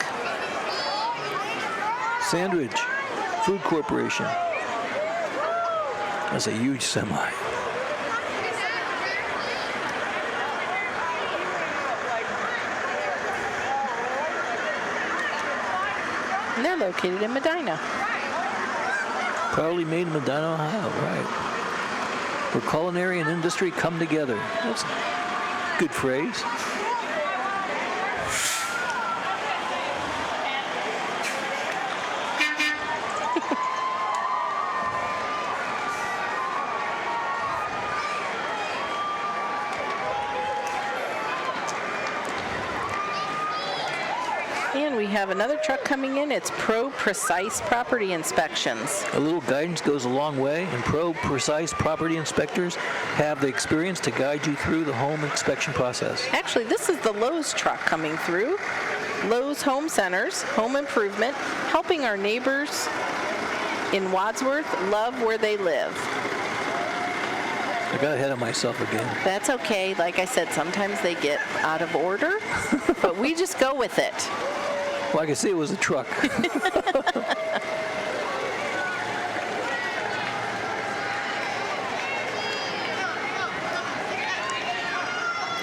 Sandridge Food Corporation. That's a huge semi. And they're located in Medina. Proudly made in Medina, Ohio, right. Where culinary and industry come together. That's a good phrase. And we have another truck coming in. It's Pro Precise Property Inspections. A little guidance goes a long way, and Pro Precise Property Inspectors have the experience to guide you through the home inspection process. Actually, this is the Lowe's truck coming through. Lowe's Home Centers, home improvement, helping our neighbors in Wadsworth love where they live. I got ahead of myself again. That's okay. Like I said, sometimes they get out of order, but we just go with it. Well, I could see it was a truck.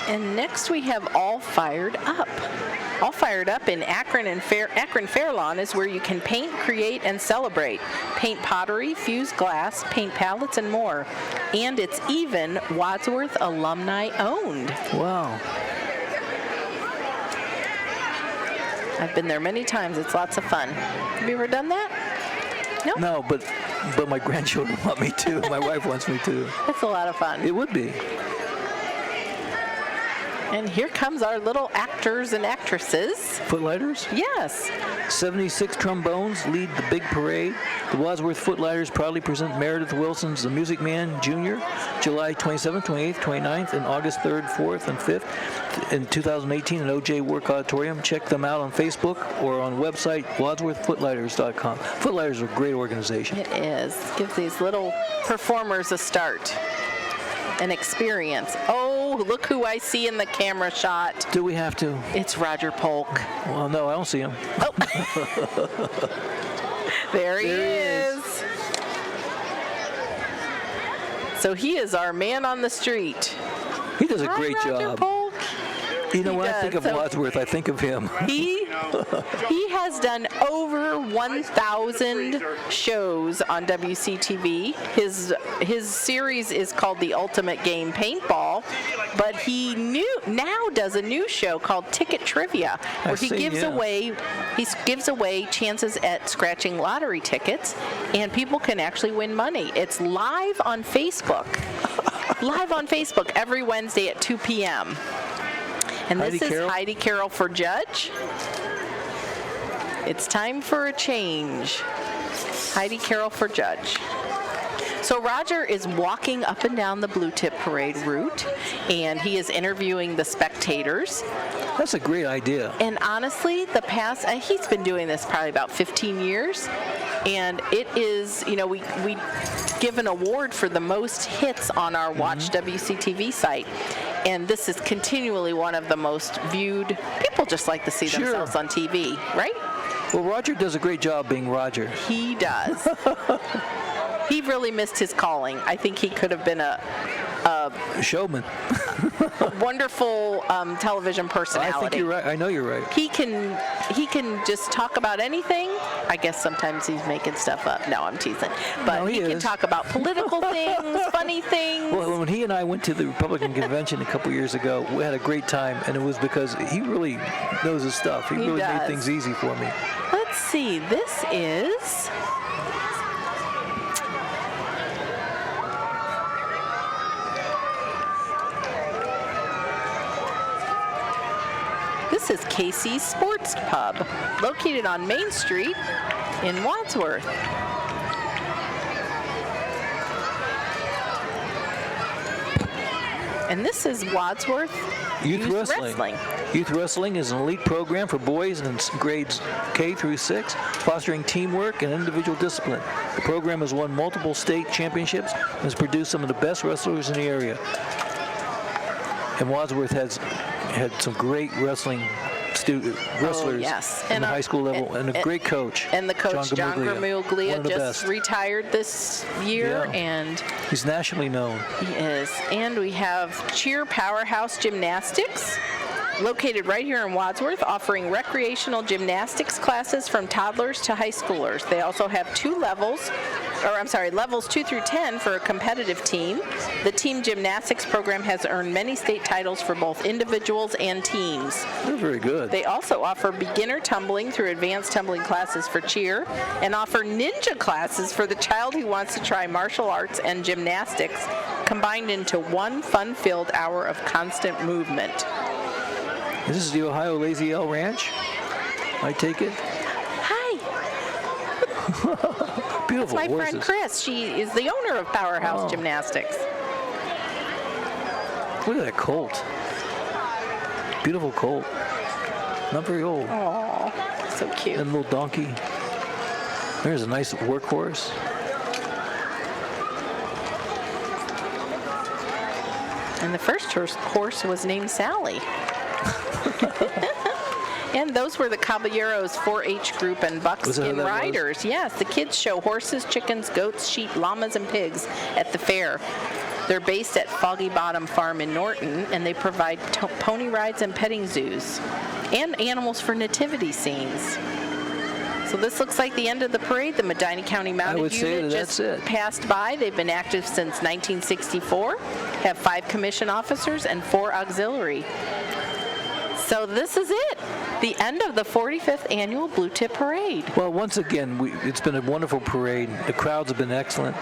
And next we have All Fired Up. All Fired Up in Akron and Akron Fairlawn is where you can paint, create, and celebrate. Paint pottery, fuse glass, paint palettes, and more. And it's even Wadsworth alumni owned. Wow. I've been there many times. It's lots of fun. Have you ever done that? Nope. No, but my grandchildren want me to. My wife wants me to. It's a lot of fun. It would be. And here comes our little actors and actresses. Footlighters? Yes. 76 trombones lead the big parade. The Wadsworth Footlighters proudly present Meredith Wilson's The Music Man Jr., July 27th, 28th, 29th, and August 3rd, 4th, and 5th in 2018 at OJ Work Auditorium. Check them out on Facebook or on website wadsworthfootlighters.com. Footlighters are a great organization. It is. Give these little performers a start. An experience. Oh, look who I see in the camera shot. Do we have to? It's Roger Polk. Well, no, I don't see him. Oh. There he is. So he is our man on the street. He does a great Roger job. Polk. You know, He when I does. think of So- Wadsworth, I think of him. He has done over 1,000 shows on WCTV. His series is called The Ultimate Game Paintball, but he now does a new show called Ticket Trivia, where he gives away chances at scratching lottery tickets, and people can actually win money. It's live on Facebook. Live on Facebook every Wednesday at 2 p.m. And this is Heidi Carroll for judge. It's time for a change. Heidi Carroll for judge. So Roger is walking up and down the Blue Tip Parade route, and he is interviewing the spectators. That's a great idea. And honestly, he's been doing this probably about 15 years. And it is, we give an award for the most hits on our Watch WCTV site. And this is continually one of the most viewed. People just like to see themselves on TV, right? Well, Roger does a great job being Roger. He does. He really missed his calling. I think he could have been a showman. Wonderful television personality. I think you're right. I know you're right. He can just talk about anything. I guess sometimes he's making stuff up. No, I'm teasing. But No, he can is. talk about political things, funny things. Well, when he and I went to the Republican convention a couple years ago, we had a great time, and it was because he really knows his stuff. He really does. made things easy for me. Let's see. This is... This is Casey's Sports Pub, located on Main Street in Wadsworth. And this is Wadsworth Youth Wrestling. Youth Wrestling is an elite program for boys in grades K through 6, fostering teamwork and individual discipline. The program has won multiple state championships and has produced some of the best wrestlers in the area. And Wadsworth has had some great wrestlers yes. in the high school level, and a great coach. And the coach, John Gramuglia, just best. retired this year, Yeah. and He's nationally known. he is. And we have Cheer Powerhouse Gymnastics, located right here in Wadsworth, offering recreational gymnastics classes from toddlers to high schoolers. They also have levels 2 through 10 for a competitive team. The team gymnastics program has earned many state titles for both individuals and teams. They're very good. They also offer beginner tumbling through advanced tumbling classes for cheer, and offer ninja classes for the child who wants to try martial arts and gymnastics combined into one fun-filled hour of constant movement. This is the Ohio Lazy L Ranch, I take it. Hi, Beautiful my horses. friend Chris. She is the owner of Powerhouse Gymnastics. Look at that colt. Beautiful colt. Not very old. Oh, so cute. And a little donkey. There's a nice workhorse. And the first horse was named Sally. And those were the Caballeros 4-H group and buckskin riders. Yes, the kids show horses, chickens, goats, sheep, llamas, and pigs at the fair. They're based at Foggy Bottom Farm in Norton, and they provide pony rides and petting zoos and animals for nativity scenes. So this looks like the end of the parade. The Medina County Mounted Unit just passed by. They've been active since 1964, have 5 commission officers and 4 auxiliary. So this is it. the end of the 45th Annual Blue Tip Parade. Well, once again, it's been a wonderful parade. The crowds have been excellent.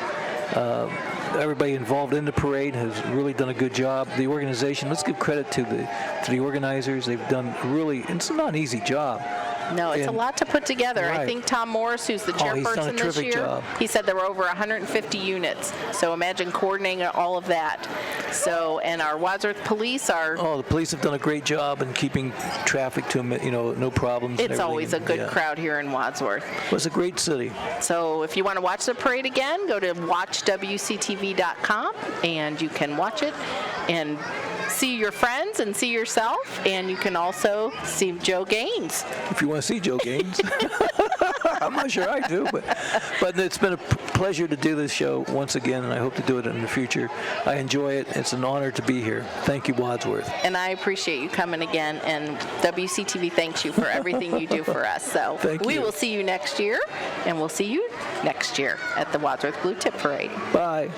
Everybody involved in the parade has really done a good job. The organization, let's give credit to the organizers. They've done it's not an easy job. No, it's a lot to put together. Right. I think Tom Morris, who's the he's done a chairperson this terrific year, job. he said there were over 150 units. So imagine coordinating all of that. So, and our Wadsworth police are... Oh, the police have done a great job in keeping traffic to, no problems. It's always a good crowd here in Wadsworth. Well, it's a great city. So if you want to watch the parade again, go to watchwctv.com and you can watch it and see your friends and see yourself, and you can also see Joe Gaines. If you want to see Joe Gaines. I'm not sure I do, but it's been a pleasure to do this show once again, and I hope to do it in the future. I enjoy it. It's an honor to be here. Thank you, Wadsworth. And I appreciate you coming again, and WCTV thanks you for everything you do for us. So we will see you next year, and we'll see you next year at the Wadsworth Blue Tip Parade. Bye.